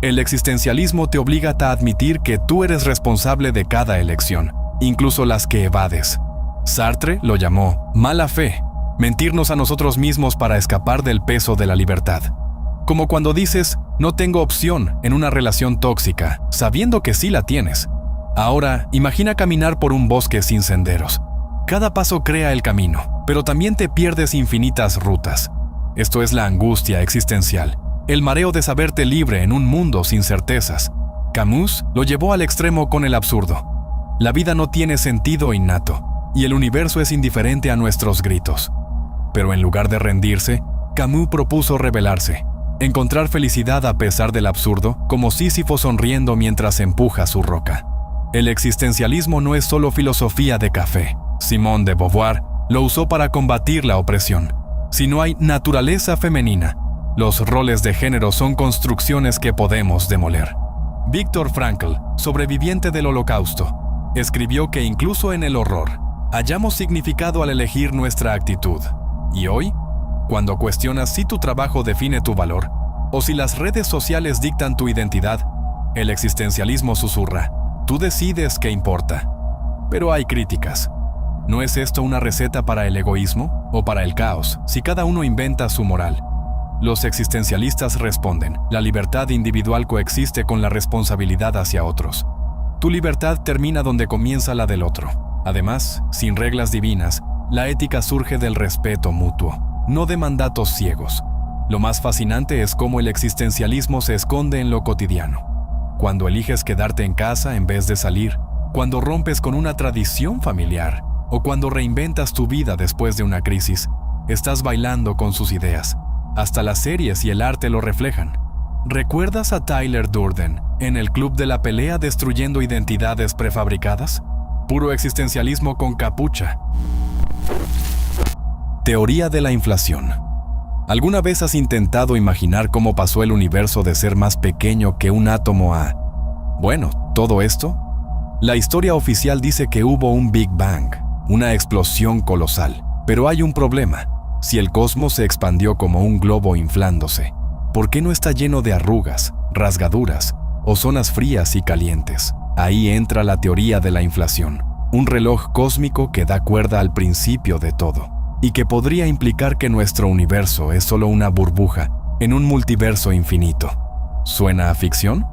El existencialismo te obliga a admitir que tú eres responsable de cada elección, incluso las que evades. Sartre lo llamó mala fe, mentirnos a nosotros mismos para escapar del peso de la libertad. Como cuando dices, no tengo opción en una relación tóxica, sabiendo que sí la tienes. Ahora, imagina caminar por un bosque sin senderos. Cada paso crea el camino, pero también te pierdes infinitas rutas. Esto es la angustia existencial, el mareo de saberte libre en un mundo sin certezas. Camus lo llevó al extremo con el absurdo. La vida no tiene sentido innato, y el universo es indiferente a nuestros gritos. Pero en lugar de rendirse, Camus propuso rebelarse, encontrar felicidad a pesar del absurdo, como Sísifo sonriendo mientras empuja su roca. El existencialismo no es solo filosofía de café. Simone de Beauvoir lo usó para combatir la opresión. Si no hay naturaleza femenina, los roles de género son construcciones que podemos demoler. Viktor Frankl, sobreviviente del Holocausto, escribió que incluso en el horror, hallamos significado al elegir nuestra actitud. Y hoy, cuando cuestionas si tu trabajo define tu valor, o si las redes sociales dictan tu identidad, el existencialismo susurra, tú decides qué importa. Pero hay críticas. ¿No es esto una receta para el egoísmo o para el caos, si cada uno inventa su moral? Los existencialistas responden, la libertad individual coexiste con la responsabilidad hacia otros. Tu libertad termina donde comienza la del otro. Además, sin reglas divinas, la ética surge del respeto mutuo, no de mandatos ciegos. Lo más fascinante es cómo el existencialismo se esconde en lo cotidiano. Cuando eliges quedarte en casa en vez de salir, cuando rompes con una tradición familiar, o cuando reinventas tu vida después de una crisis, estás bailando con sus ideas. Hasta las series y el arte lo reflejan. ¿Recuerdas a Tyler Durden en el club de la pelea destruyendo identidades prefabricadas? Puro existencialismo con capucha. Teoría de la inflación. ¿Alguna vez has intentado imaginar cómo pasó el universo de ser más pequeño que un átomo a... bueno, todo esto? La historia oficial dice que hubo un Big Bang, una explosión colosal. Pero hay un problema. Si el cosmos se expandió como un globo inflándose, ¿por qué no está lleno de arrugas, rasgaduras o zonas frías y calientes? Ahí entra la teoría de la inflación, un reloj cósmico que da cuerda al principio de todo, y que podría implicar que nuestro universo es solo una burbuja en un multiverso infinito. ¿Suena a ficción?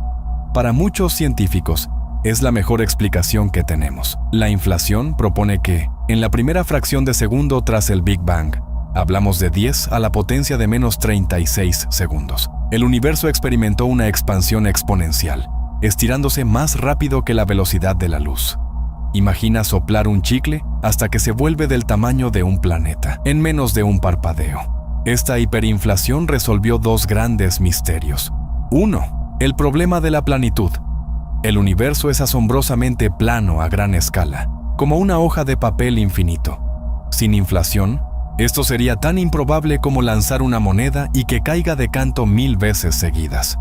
Para muchos científicos, es la mejor explicación que tenemos. La inflación propone que, en la primera fracción de segundo tras el Big Bang, hablamos de 10 a la potencia de menos 36 segundos. El universo experimentó una expansión exponencial, estirándose más rápido que la velocidad de la luz. Imagina soplar un chicle hasta que se vuelve del tamaño de un planeta, en menos de un parpadeo. Esta hiperinflación resolvió dos grandes misterios. 1. El problema de la planitud. El universo es asombrosamente plano a gran escala, como una hoja de papel infinito. Sin inflación, esto sería tan improbable como lanzar una moneda y que caiga de canto 1000 veces seguidas.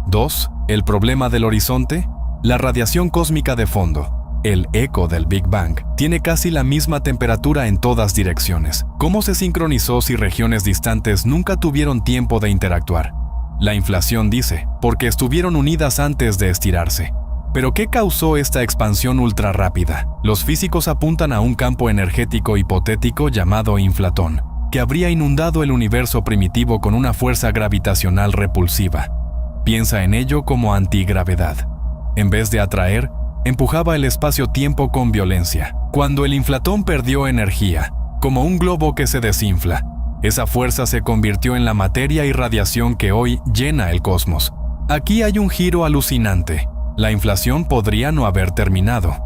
2. El problema del horizonte. La radiación cósmica de fondo, el eco del Big Bang, tiene casi la misma temperatura en todas direcciones. ¿Cómo se sincronizó si regiones distantes nunca tuvieron tiempo de interactuar? La inflación dice, porque estuvieron unidas antes de estirarse. ¿Pero qué causó esta expansión ultra rápida? Los físicos apuntan a un campo energético hipotético llamado inflatón, que habría inundado el universo primitivo con una fuerza gravitacional repulsiva. Piensa en ello como antigravedad. En vez de atraer, empujaba el espacio-tiempo con violencia. Cuando el inflatón perdió energía, como un globo que se desinfla, esa fuerza se convirtió en la materia y radiación que hoy llena el cosmos. Aquí hay un giro alucinante. La inflación podría no haber terminado.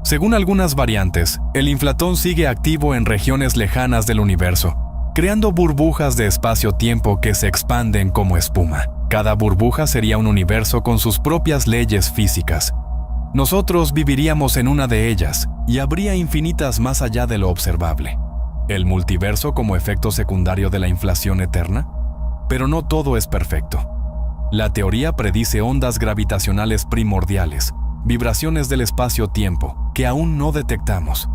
Según algunas variantes, el inflatón sigue activo en regiones lejanas del universo, creando burbujas de espacio-tiempo que se expanden como espuma. Cada burbuja sería un universo con sus propias leyes físicas. Nosotros viviríamos en una de ellas, y habría infinitas más allá de lo observable. ¿El multiverso como efecto secundario de la inflación eterna? Pero no todo es perfecto. La teoría predice ondas gravitacionales primordiales, vibraciones del espacio-tiempo, que aún no detectamos.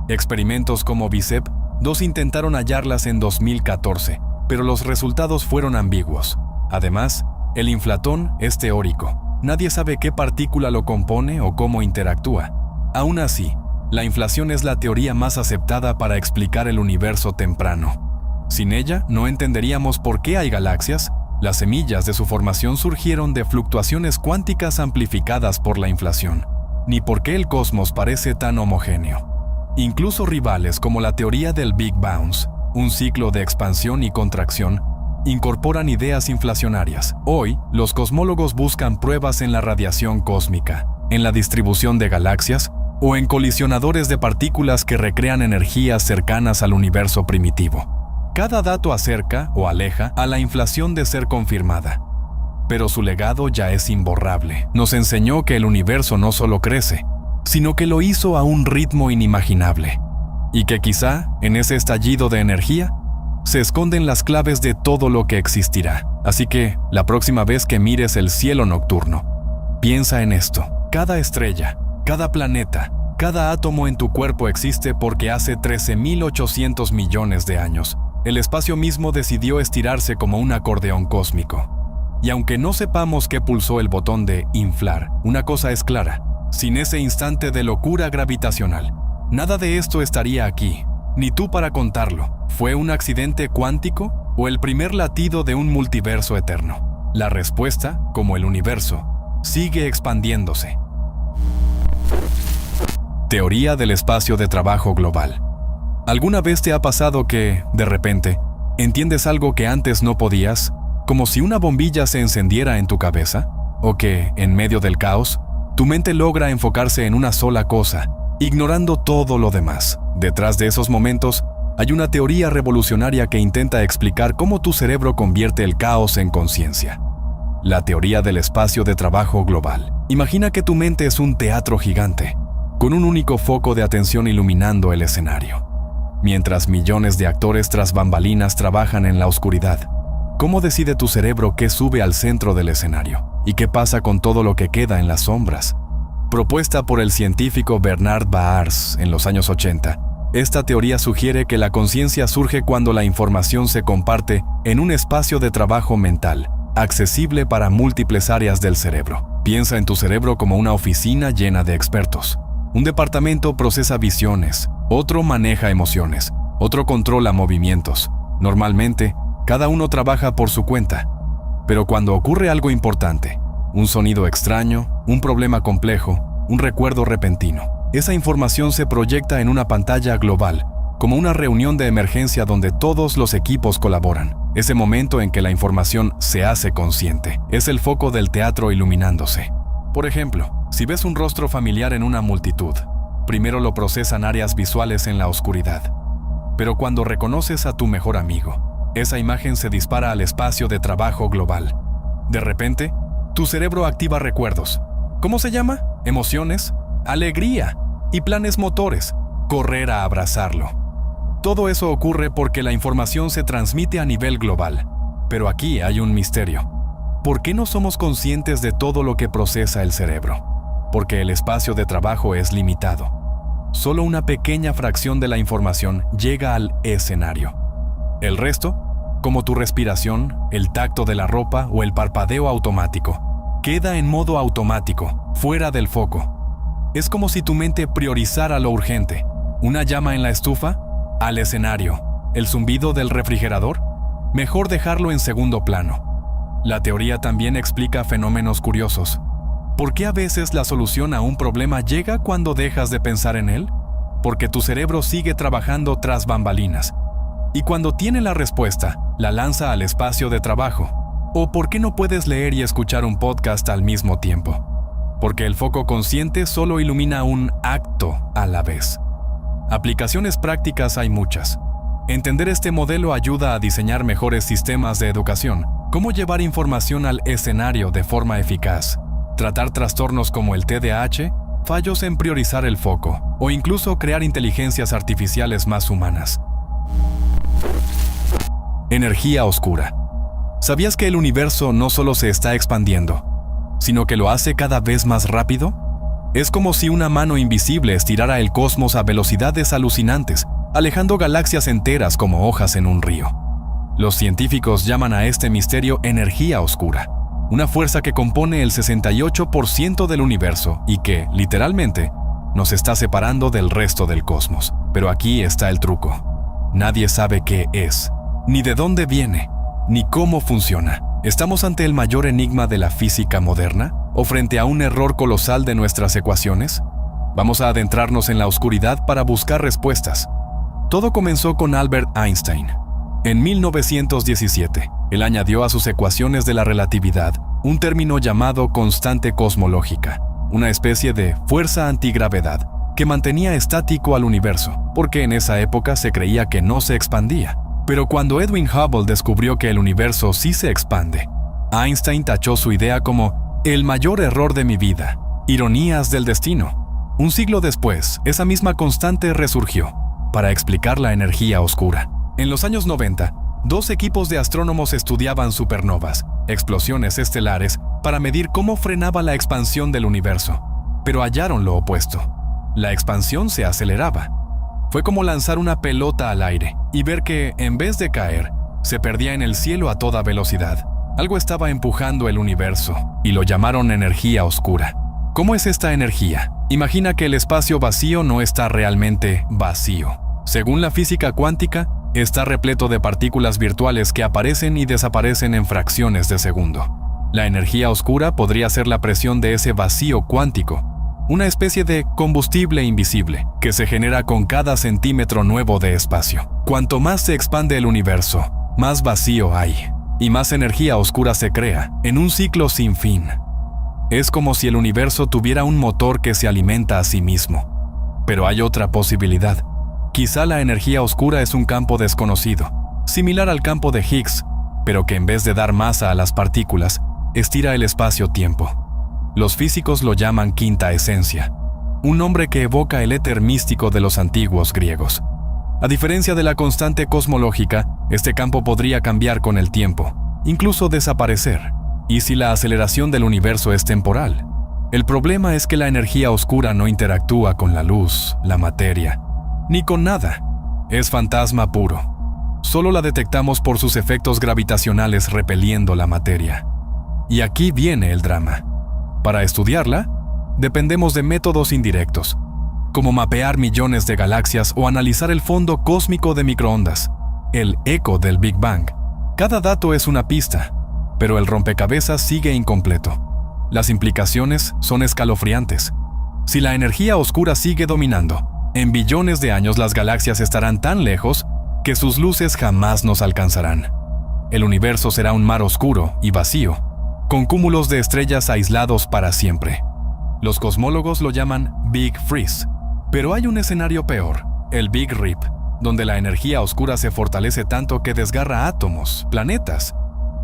Experimentos como BICEP-2 intentaron hallarlas en 2014, pero los resultados fueron ambiguos. Además, el inflatón es teórico. Nadie sabe qué partícula lo compone o cómo interactúa. Aún así, la inflación es la teoría más aceptada para explicar el universo temprano. Sin ella, no entenderíamos por qué hay galaxias. Las semillas de su formación surgieron de fluctuaciones cuánticas amplificadas por la inflación, ni por qué el cosmos parece tan homogéneo. Incluso rivales como la teoría del Big Bounce, un ciclo de expansión y contracción, incorporan ideas inflacionarias. Hoy, los cosmólogos buscan pruebas en la radiación cósmica, en la distribución de galaxias o en colisionadores de partículas que recrean energías cercanas al universo primitivo. Cada dato acerca o aleja a la inflación de ser confirmada. Pero su legado ya es imborrable. Nos enseñó que el universo no solo crece, sino que lo hizo a un ritmo inimaginable. Y que quizá, en ese estallido de energía, se esconden las claves de todo lo que existirá. Así que, la próxima vez que mires el cielo nocturno, piensa en esto. Cada estrella, cada planeta, cada átomo en tu cuerpo existe porque hace 13.800 millones de años, el espacio mismo decidió estirarse como un acordeón cósmico. Y aunque no sepamos qué pulsó el botón de inflar, una cosa es clara: sin ese instante de locura gravitacional, nada de esto estaría aquí, ni tú para contarlo. ¿Fue un accidente cuántico o el primer latido de un multiverso eterno? La respuesta, como el universo, sigue expandiéndose. Teoría del espacio de trabajo global. ¿Alguna vez te ha pasado que, de repente, entiendes algo que antes no podías, como si una bombilla se encendiera en tu cabeza? ¿O que, en medio del caos, tu mente logra enfocarse en una sola cosa, ignorando todo lo demás? Detrás de esos momentos, hay una teoría revolucionaria que intenta explicar cómo tu cerebro convierte el caos en conciencia. La teoría del espacio de trabajo global. Imagina que tu mente es un teatro gigante, con un único foco de atención iluminando el escenario. Mientras millones de actores tras bambalinas trabajan en la oscuridad, ¿cómo decide tu cerebro qué sube al centro del escenario? ¿Y qué pasa con todo lo que queda en las sombras? Propuesta por el científico Bernard Baars en los años 80, esta teoría sugiere que la conciencia surge cuando la información se comparte en un espacio de trabajo mental, accesible para múltiples áreas del cerebro. Piensa en tu cerebro como una oficina llena de expertos. Un departamento procesa visiones, otro maneja emociones, otro controla movimientos. Normalmente, cada uno trabaja por su cuenta. Pero cuando ocurre algo importante, un sonido extraño, un problema complejo, un recuerdo repentino, esa información se proyecta en una pantalla global, como una reunión de emergencia donde todos los equipos colaboran. Ese momento en que la información se hace consciente es el foco del teatro iluminándose. Por ejemplo, si ves un rostro familiar en una multitud, primero lo procesan áreas visuales en la oscuridad. Pero cuando reconoces a tu mejor amigo, esa imagen se dispara al espacio de trabajo global. De repente, tu cerebro activa recuerdos. ¿Cómo se llama? Emociones, alegría y planes motores. Correr a abrazarlo. Todo eso ocurre porque la información se transmite a nivel global. Pero aquí hay un misterio. ¿Por qué no somos conscientes de todo lo que procesa el cerebro? Porque el espacio de trabajo es limitado. Solo una pequeña fracción de la información llega al escenario. El resto, como tu respiración, el tacto de la ropa o el parpadeo automático, queda en modo automático, fuera del foco. Es como si tu mente priorizara lo urgente. ¿Una llama en la estufa? Al escenario. ¿El zumbido del refrigerador? Mejor dejarlo en segundo plano. La teoría también explica fenómenos curiosos. ¿Por qué a veces la solución a un problema llega cuando dejas de pensar en él? Porque tu cerebro sigue trabajando tras bambalinas. Y cuando tiene la respuesta, la lanza al espacio de trabajo. ¿O por qué no puedes leer y escuchar un podcast al mismo tiempo? Porque el foco consciente solo ilumina un acto a la vez. Aplicaciones prácticas hay muchas. Entender este modelo ayuda a diseñar mejores sistemas de educación. Cómo llevar información al escenario de forma eficaz. Tratar trastornos como el TDAH, fallos en priorizar el foco, o incluso crear inteligencias artificiales más humanas. Energía oscura. ¿Sabías que el universo no solo se está expandiendo, sino que lo hace cada vez más rápido? Es como si una mano invisible estirara el cosmos a velocidades alucinantes, alejando galaxias enteras como hojas en un río. Los científicos llaman a este misterio energía oscura, una fuerza que compone el 68% del universo y que, literalmente, nos está separando del resto del cosmos. Pero aquí está el truco. Nadie sabe qué es, ni de dónde viene, ni cómo funciona. ¿Estamos ante el mayor enigma de la física moderna? ¿O frente a un error colosal de nuestras ecuaciones? Vamos a adentrarnos en la oscuridad para buscar respuestas. Todo comenzó con Albert Einstein. En 1917, él añadió a sus ecuaciones de la relatividad un término llamado constante cosmológica, una especie de fuerza antigravedad que mantenía estático al universo, porque en esa época se creía que no se expandía. Pero cuando Edwin Hubble descubrió que el universo sí se expande, Einstein tachó su idea como el mayor error de mi vida, ironías del destino. Un siglo después, esa misma constante resurgió para explicar la energía oscura. En los años 90, dos equipos de astrónomos estudiaban supernovas, explosiones estelares, para medir cómo frenaba la expansión del universo. Pero hallaron lo opuesto. La expansión se aceleraba. Fue como lanzar una pelota al aire y ver que, en vez de caer, se perdía en el cielo a toda velocidad. Algo estaba empujando el universo, y lo llamaron energía oscura. ¿Cómo es esta energía? Imagina que el espacio vacío no está realmente vacío. Según la física cuántica, está repleto de partículas virtuales que aparecen y desaparecen en fracciones de segundo. La energía oscura podría ser la presión de ese vacío cuántico, una especie de combustible invisible que se genera con cada centímetro nuevo de espacio. Cuanto más se expande el universo, más vacío hay, y más energía oscura se crea, en un ciclo sin fin. Es como si el universo tuviera un motor que se alimenta a sí mismo. Pero hay otra posibilidad. Quizá la energía oscura es un campo desconocido, similar al campo de Higgs, pero que en vez de dar masa a las partículas, estira el espacio-tiempo. Los físicos lo llaman quinta esencia, un nombre que evoca el éter místico de los antiguos griegos. A diferencia de la constante cosmológica, este campo podría cambiar con el tiempo, incluso desaparecer. ¿Y si la aceleración del universo es temporal? El problema es que la energía oscura no interactúa con la luz, la materia, ni con nada. Es fantasma puro. Solo la detectamos por sus efectos gravitacionales repeliendo la materia. Y aquí viene el drama. Para estudiarla, dependemos de métodos indirectos, como mapear millones de galaxias o analizar el fondo cósmico de microondas, el eco del Big Bang. Cada dato es una pista, pero el rompecabezas sigue incompleto. Las implicaciones son escalofriantes. Si la energía oscura sigue dominando, en billones de años las galaxias estarán tan lejos que sus luces jamás nos alcanzarán. El universo será un mar oscuro y vacío, con cúmulos de estrellas aislados para siempre. Los cosmólogos lo llaman Big Freeze, pero hay un escenario peor, el Big Rip, donde la energía oscura se fortalece tanto que desgarra átomos, planetas,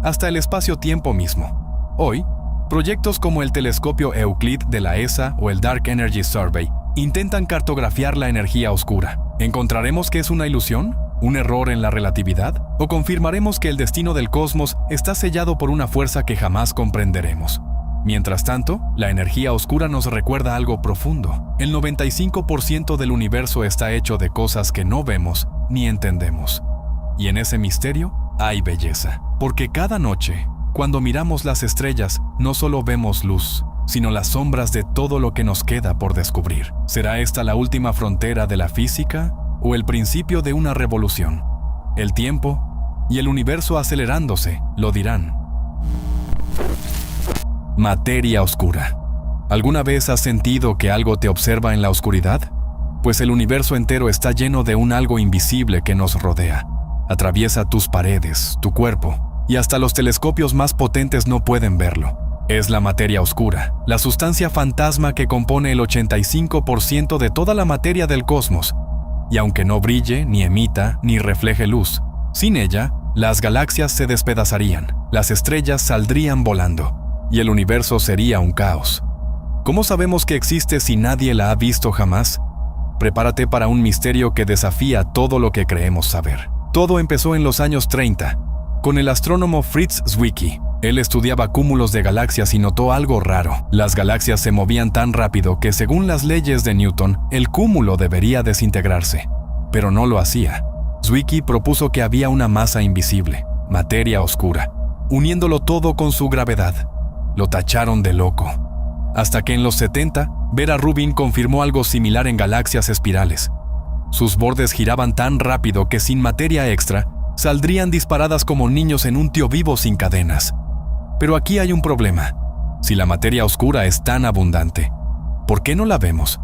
hasta el espacio-tiempo mismo. Hoy, proyectos como el telescopio Euclid de la ESA o el Dark Energy Survey intentan cartografiar la energía oscura. ¿Encontraremos que es una ilusión? ¿Un error en la relatividad? ¿O confirmaremos que el destino del cosmos está sellado por una fuerza que jamás comprenderemos? Mientras tanto, la energía oscura nos recuerda algo profundo. El 95% del universo está hecho de cosas que no vemos ni entendemos. Y en ese misterio hay belleza. Porque cada noche, cuando miramos las estrellas, no solo vemos luz, sino las sombras de todo lo que nos queda por descubrir. ¿Será esta la última frontera de la física o el principio de una revolución? El tiempo y el universo acelerándose lo dirán. Materia oscura. ¿Alguna vez has sentido que algo te observa en la oscuridad? Pues el universo entero está lleno de un algo invisible que nos rodea. Atraviesa tus paredes, tu cuerpo, y hasta los telescopios más potentes no pueden verlo. Es la materia oscura, la sustancia fantasma que compone el 85% de toda la materia del cosmos. Y aunque no brille, ni emita, ni refleje luz, sin ella, las galaxias se despedazarían, las estrellas saldrían volando, y el universo sería un caos. ¿Cómo sabemos que existe si nadie la ha visto jamás? Prepárate para un misterio que desafía todo lo que creemos saber. Todo empezó en los años 30, con el astrónomo Fritz Zwicky. Él estudiaba cúmulos de galaxias y notó algo raro. Las galaxias se movían tan rápido que, según las leyes de Newton, el cúmulo debería desintegrarse. Pero no lo hacía. Zwicky propuso que había una masa invisible, materia oscura, uniéndolo todo con su gravedad. Lo tacharon de loco. Hasta que en los 70, Vera Rubin confirmó algo similar en galaxias espirales. Sus bordes giraban tan rápido que sin materia extra, saldrían disparadas como niños en un tío vivo sin cadenas. Pero aquí hay un problema. Si la materia oscura es tan abundante, ¿por qué no la vemos?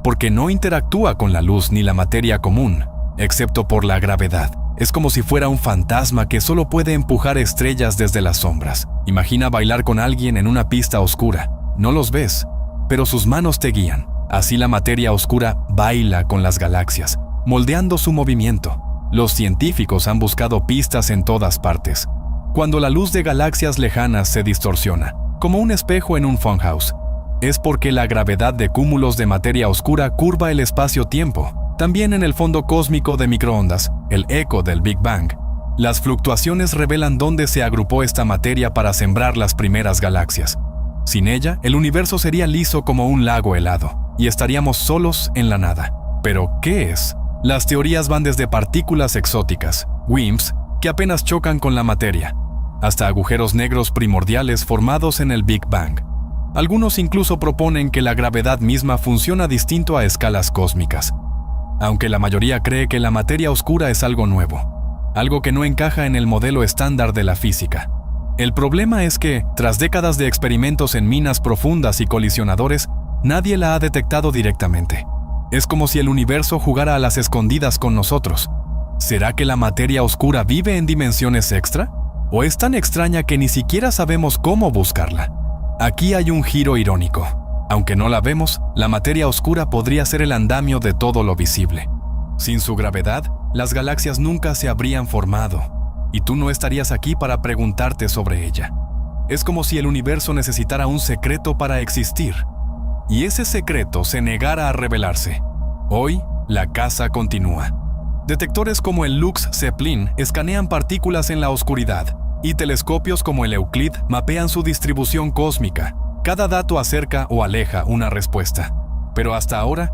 Porque no interactúa con la luz ni la materia común, excepto por la gravedad. Es como si fuera un fantasma que solo puede empujar estrellas desde las sombras. Imagina bailar con alguien en una pista oscura. No los ves, pero sus manos te guían. Así la materia oscura baila con las galaxias, moldeando su movimiento. Los científicos han buscado pistas en todas partes. Cuando la luz de galaxias lejanas se distorsiona, como un espejo en un funhouse, es porque la gravedad de cúmulos de materia oscura curva el espacio-tiempo. También en el fondo cósmico de microondas, el eco del Big Bang, las fluctuaciones revelan dónde se agrupó esta materia para sembrar las primeras galaxias. Sin ella, el universo sería liso como un lago helado, y estaríamos solos en la nada. ¿Pero qué es? Las teorías van desde partículas exóticas, WIMPs, que apenas chocan con la materia, hasta agujeros negros primordiales formados en el Big Bang. Algunos incluso proponen que la gravedad misma funciona distinto a escalas cósmicas, aunque la mayoría cree que la materia oscura es algo nuevo, algo que no encaja en el modelo estándar de la física. El problema es que, tras décadas de experimentos en minas profundas y colisionadores, nadie la ha detectado directamente. Es como si el universo jugara a las escondidas con nosotros. ¿Será que la materia oscura vive en dimensiones extra? ¿O es tan extraña que ni siquiera sabemos cómo buscarla? Aquí hay un giro irónico. Aunque no la vemos, la materia oscura podría ser el andamio de todo lo visible. Sin su gravedad, las galaxias nunca se habrían formado, y tú no estarías aquí para preguntarte sobre ella. Es como si el universo necesitara un secreto para existir, y ese secreto se negara a revelarse. Hoy, la caza continúa. Detectores como el Lux Zeppelin escanean partículas en la oscuridad, y telescopios como el Euclid mapean su distribución cósmica. Cada dato acerca o aleja una respuesta. Pero hasta ahora,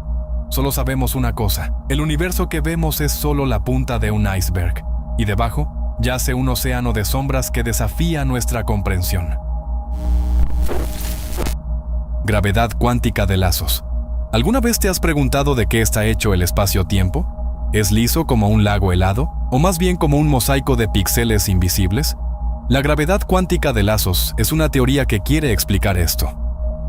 solo sabemos una cosa. El universo que vemos es solo la punta de un iceberg, y debajo yace un océano de sombras que desafía nuestra comprensión. Gravedad cuántica de lazos. ¿Alguna vez te has preguntado de qué está hecho el espacio-tiempo? ¿Es liso como un lago helado? ¿O más bien como un mosaico de píxeles invisibles? La gravedad cuántica de lazos es una teoría que quiere explicar esto.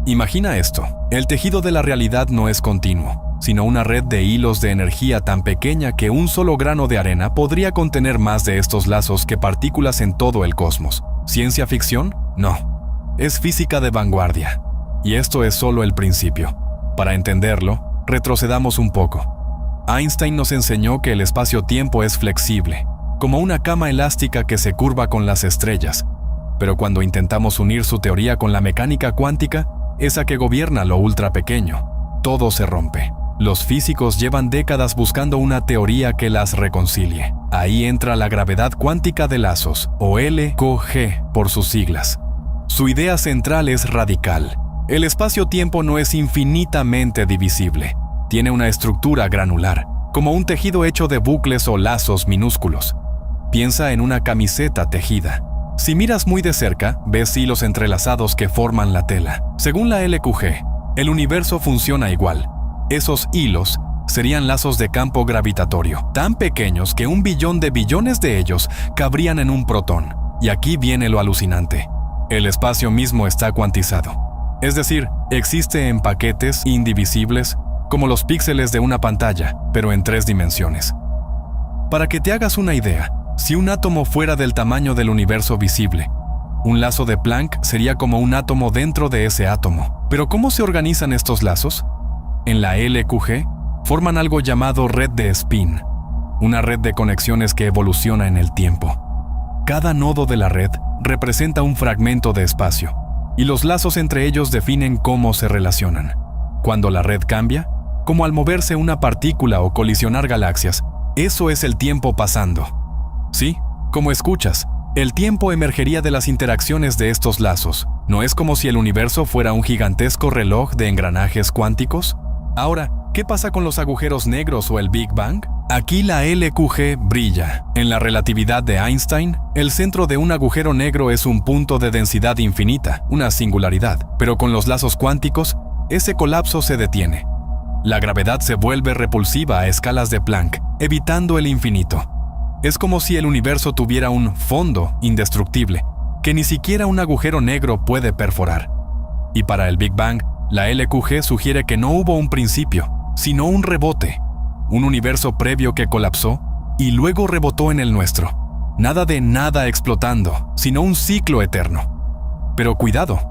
Imagina esto: el tejido de la realidad no es continuo, sino una red de hilos de energía tan pequeña que un solo grano de arena podría contener más de estos lazos que partículas en todo el cosmos. ¿Ciencia ficción? No. Es física de vanguardia. Y esto es solo el principio. Para entenderlo, retrocedamos un poco. Einstein nos enseñó que el espacio-tiempo es flexible, como una cama elástica que se curva con las estrellas. Pero cuando intentamos unir su teoría con la mecánica cuántica, esa que gobierna lo ultra pequeño, todo se rompe. Los físicos llevan décadas buscando una teoría que las reconcilie. Ahí entra la gravedad cuántica de lazos, o LQG por sus siglas. Su idea central es radical. El espacio-tiempo no es infinitamente divisible. Tiene una estructura granular, como un tejido hecho de bucles o lazos minúsculos. Piensa en una camiseta tejida. Si miras muy de cerca, ves hilos entrelazados que forman la tela. Según la LQG, el universo funciona igual. Esos hilos serían lazos de campo gravitatorio, tan pequeños que 1 billón de billones de ellos cabrían en un protón. Y aquí viene lo alucinante. El espacio mismo está cuantizado. Es decir, existe en paquetes indivisibles, como los píxeles de una pantalla, pero en 3 dimensiones. Para que te hagas una idea, si un átomo fuera del tamaño del universo visible, un lazo de Planck sería como un átomo dentro de ese átomo. ¿Pero cómo se organizan estos lazos? En la LQG, forman algo llamado red de spin, una red de conexiones que evoluciona en el tiempo. Cada nodo de la red representa un fragmento de espacio, y los lazos entre ellos definen cómo se relacionan. Cuando la red cambia, como al moverse una partícula o colisionar galaxias, eso es el tiempo pasando. Sí, como escuchas, El tiempo emergería de las interacciones de estos lazos. ¿No es como si el universo fuera un gigantesco reloj de engranajes cuánticos? Ahora, ¿qué pasa con los agujeros negros o el Big Bang? Aquí la LQG brilla. En la relatividad de Einstein, el centro de un agujero negro es un punto de densidad infinita, una singularidad. Pero con los lazos cuánticos, ese colapso se detiene. La gravedad se vuelve repulsiva a escalas de Planck, evitando el infinito. Es como si el universo tuviera un fondo indestructible, que ni siquiera un agujero negro puede perforar. Y para el Big Bang, la LQG sugiere que no hubo un principio, sino un rebote, un universo previo que colapsó y luego rebotó en el nuestro. Nada de nada explotando, sino un ciclo eterno. Pero cuidado,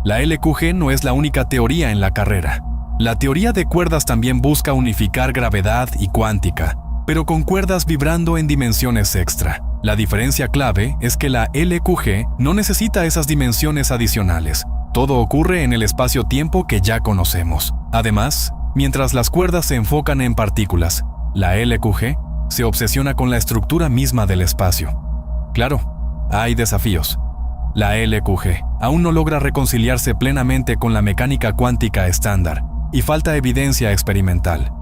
la LQG no es la única teoría en la carrera. La teoría de cuerdas también busca unificar gravedad y cuántica, pero con cuerdas vibrando en dimensiones extra. La diferencia clave es que la LQG no necesita esas dimensiones adicionales. Todo ocurre en el espacio-tiempo que ya conocemos. Además, mientras las cuerdas se enfocan en partículas, la LQG se obsesiona con la estructura misma del espacio. Claro, hay desafíos. La LQG aún no logra reconciliarse plenamente con la mecánica cuántica estándar y falta evidencia experimental.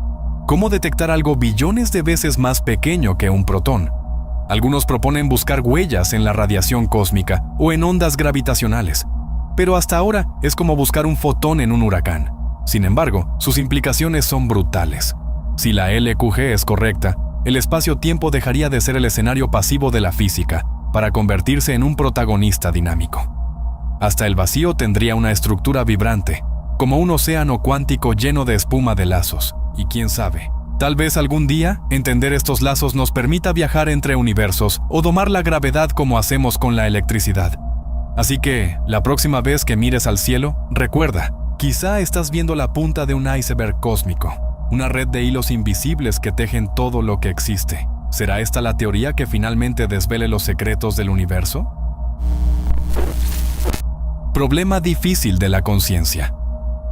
¿Cómo detectar algo billones de veces más pequeño que un protón? Algunos proponen buscar huellas en la radiación cósmica o en ondas gravitacionales, pero hasta ahora es como buscar un fotón en un huracán. Sin embargo, sus implicaciones son brutales. Si la LQG es correcta, el espacio-tiempo dejaría de ser el escenario pasivo de la física para convertirse en un protagonista dinámico. Hasta el vacío tendría una estructura vibrante, como un océano cuántico lleno de espuma de lazos. Y quién sabe, tal vez algún día entender estos lazos nos permita viajar entre universos o domar la gravedad como hacemos con la electricidad. Así que, la próxima vez que mires al cielo, recuerda, quizá estás viendo la punta de un iceberg cósmico, una red de hilos invisibles que tejen todo lo que existe. ¿Será esta la teoría que finalmente desvele los secretos del universo? Problema difícil de la conciencia.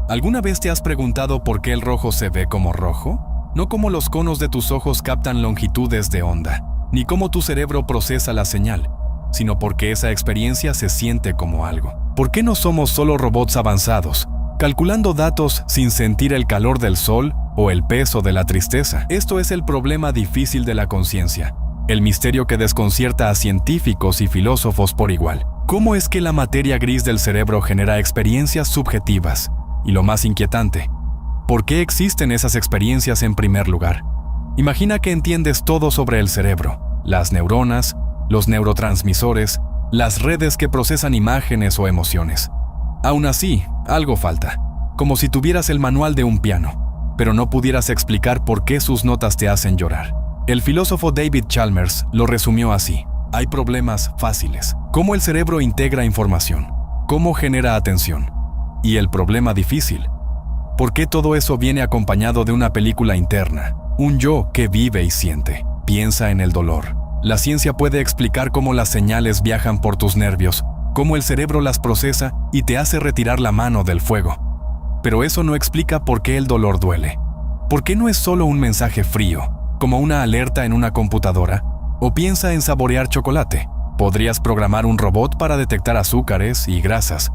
¿Alguna vez te has preguntado por qué el rojo se ve como rojo? No como los conos de tus ojos captan longitudes de onda, ni cómo tu cerebro procesa la señal, sino porque esa experiencia se siente como algo. ¿Por qué no somos solo robots avanzados, calculando datos sin sentir el calor del sol o el peso de la tristeza? Esto es el problema difícil de la conciencia, el misterio que desconcierta a científicos y filósofos por igual. ¿Cómo es que la materia gris del cerebro genera experiencias subjetivas? Y lo más inquietante, ¿por qué existen esas experiencias en primer lugar? Imagina que entiendes todo sobre el cerebro, las neuronas, los neurotransmisores, las redes que procesan imágenes o emociones. Aún así, algo falta, como si tuvieras el manual de un piano, pero no pudieras explicar por qué sus notas te hacen llorar. El filósofo David Chalmers lo resumió así: hay problemas fáciles, cómo el cerebro integra información, cómo genera atención. Y el problema difícil, ¿por qué todo eso viene acompañado de una película interna? Un yo que vive y siente, piensa en el dolor. La ciencia puede explicar cómo las señales viajan por tus nervios, cómo el cerebro las procesa y te hace retirar la mano del fuego. Pero eso no explica por qué el dolor duele. ¿Por qué no es solo un mensaje frío, como una alerta en una computadora? ¿O piensa en saborear chocolate? Podrías programar un robot para detectar azúcares y grasas,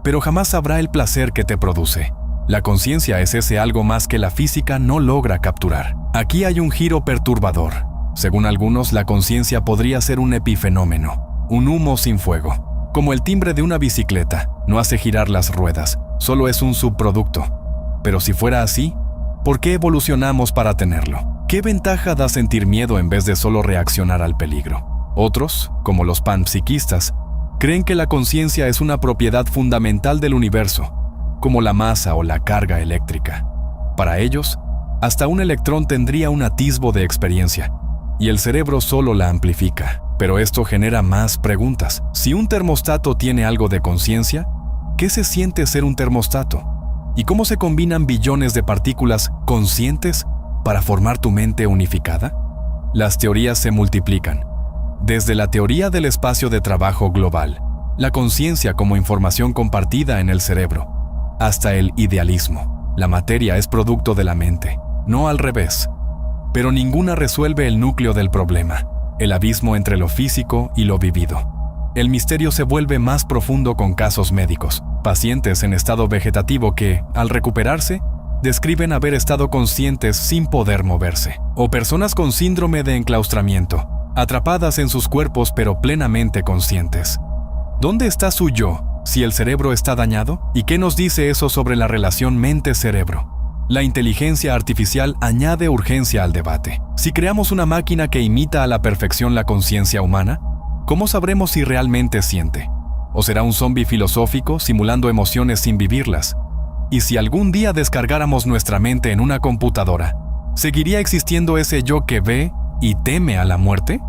pero jamás sabrá el placer que te produce. La conciencia es ese algo más que la física no logra capturar. Aquí hay un giro perturbador. Según algunos, la conciencia podría ser un epifenómeno, un humo sin fuego. Como el timbre de una bicicleta, no hace girar las ruedas, solo es un subproducto. Pero si fuera así, ¿por qué evolucionamos para tenerlo? ¿Qué ventaja da sentir miedo en vez de solo reaccionar al peligro? Otros, como los panpsiquistas, creen que la conciencia es una propiedad fundamental del universo, como la masa o la carga eléctrica. Para ellos, hasta un electrón tendría un atisbo de experiencia, y el cerebro solo la amplifica. Pero esto genera más preguntas. Si un termostato tiene algo de conciencia, ¿qué se siente ser un termostato? ¿Y cómo se combinan billones de partículas conscientes para formar tu mente unificada? Las teorías se multiplican. Desde la teoría del espacio de trabajo global, la conciencia como información compartida en el cerebro, hasta el idealismo. La materia es producto de la mente, no al revés. Pero ninguna resuelve el núcleo del problema. el abismo entre lo físico y lo vivido. El misterio se vuelve más profundo con casos médicos, pacientes en estado vegetativo que, al recuperarse, describen haber estado conscientes sin poder moverse, o personas con síndrome de enclaustramiento, atrapadas en sus cuerpos pero plenamente conscientes. ¿Dónde está su yo si el cerebro está dañado? ¿Y qué nos dice eso sobre la relación mente-cerebro? La inteligencia artificial añade urgencia al debate. Si creamos una máquina que imita a la perfección la conciencia humana, ¿cómo sabremos si realmente siente? ¿O será un zombi filosófico simulando emociones sin vivirlas? Y si algún día descargáramos nuestra mente en una computadora, ¿seguiría existiendo ese yo que ve y teme a la muerte?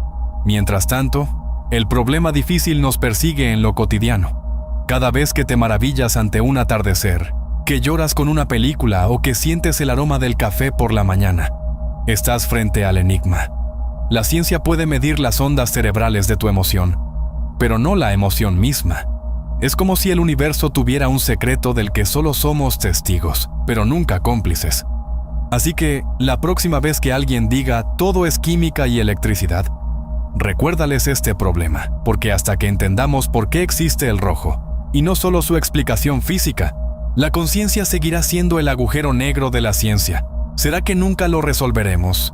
Mientras tanto, el problema difícil nos persigue en lo cotidiano. Cada vez que te maravillas ante un atardecer, que lloras con una película o que sientes el aroma del café por la mañana, estás frente al enigma. La ciencia puede medir las ondas cerebrales de tu emoción, pero no la emoción misma. Es como si el universo tuviera un secreto del que solo somos testigos, pero nunca cómplices. Así que, la próxima vez que alguien diga todo es química y electricidad, recuérdales este problema, porque hasta que entendamos por qué existe el rojo, y no solo su explicación física, la conciencia seguirá siendo el agujero negro de la ciencia. ¿Será que nunca lo resolveremos?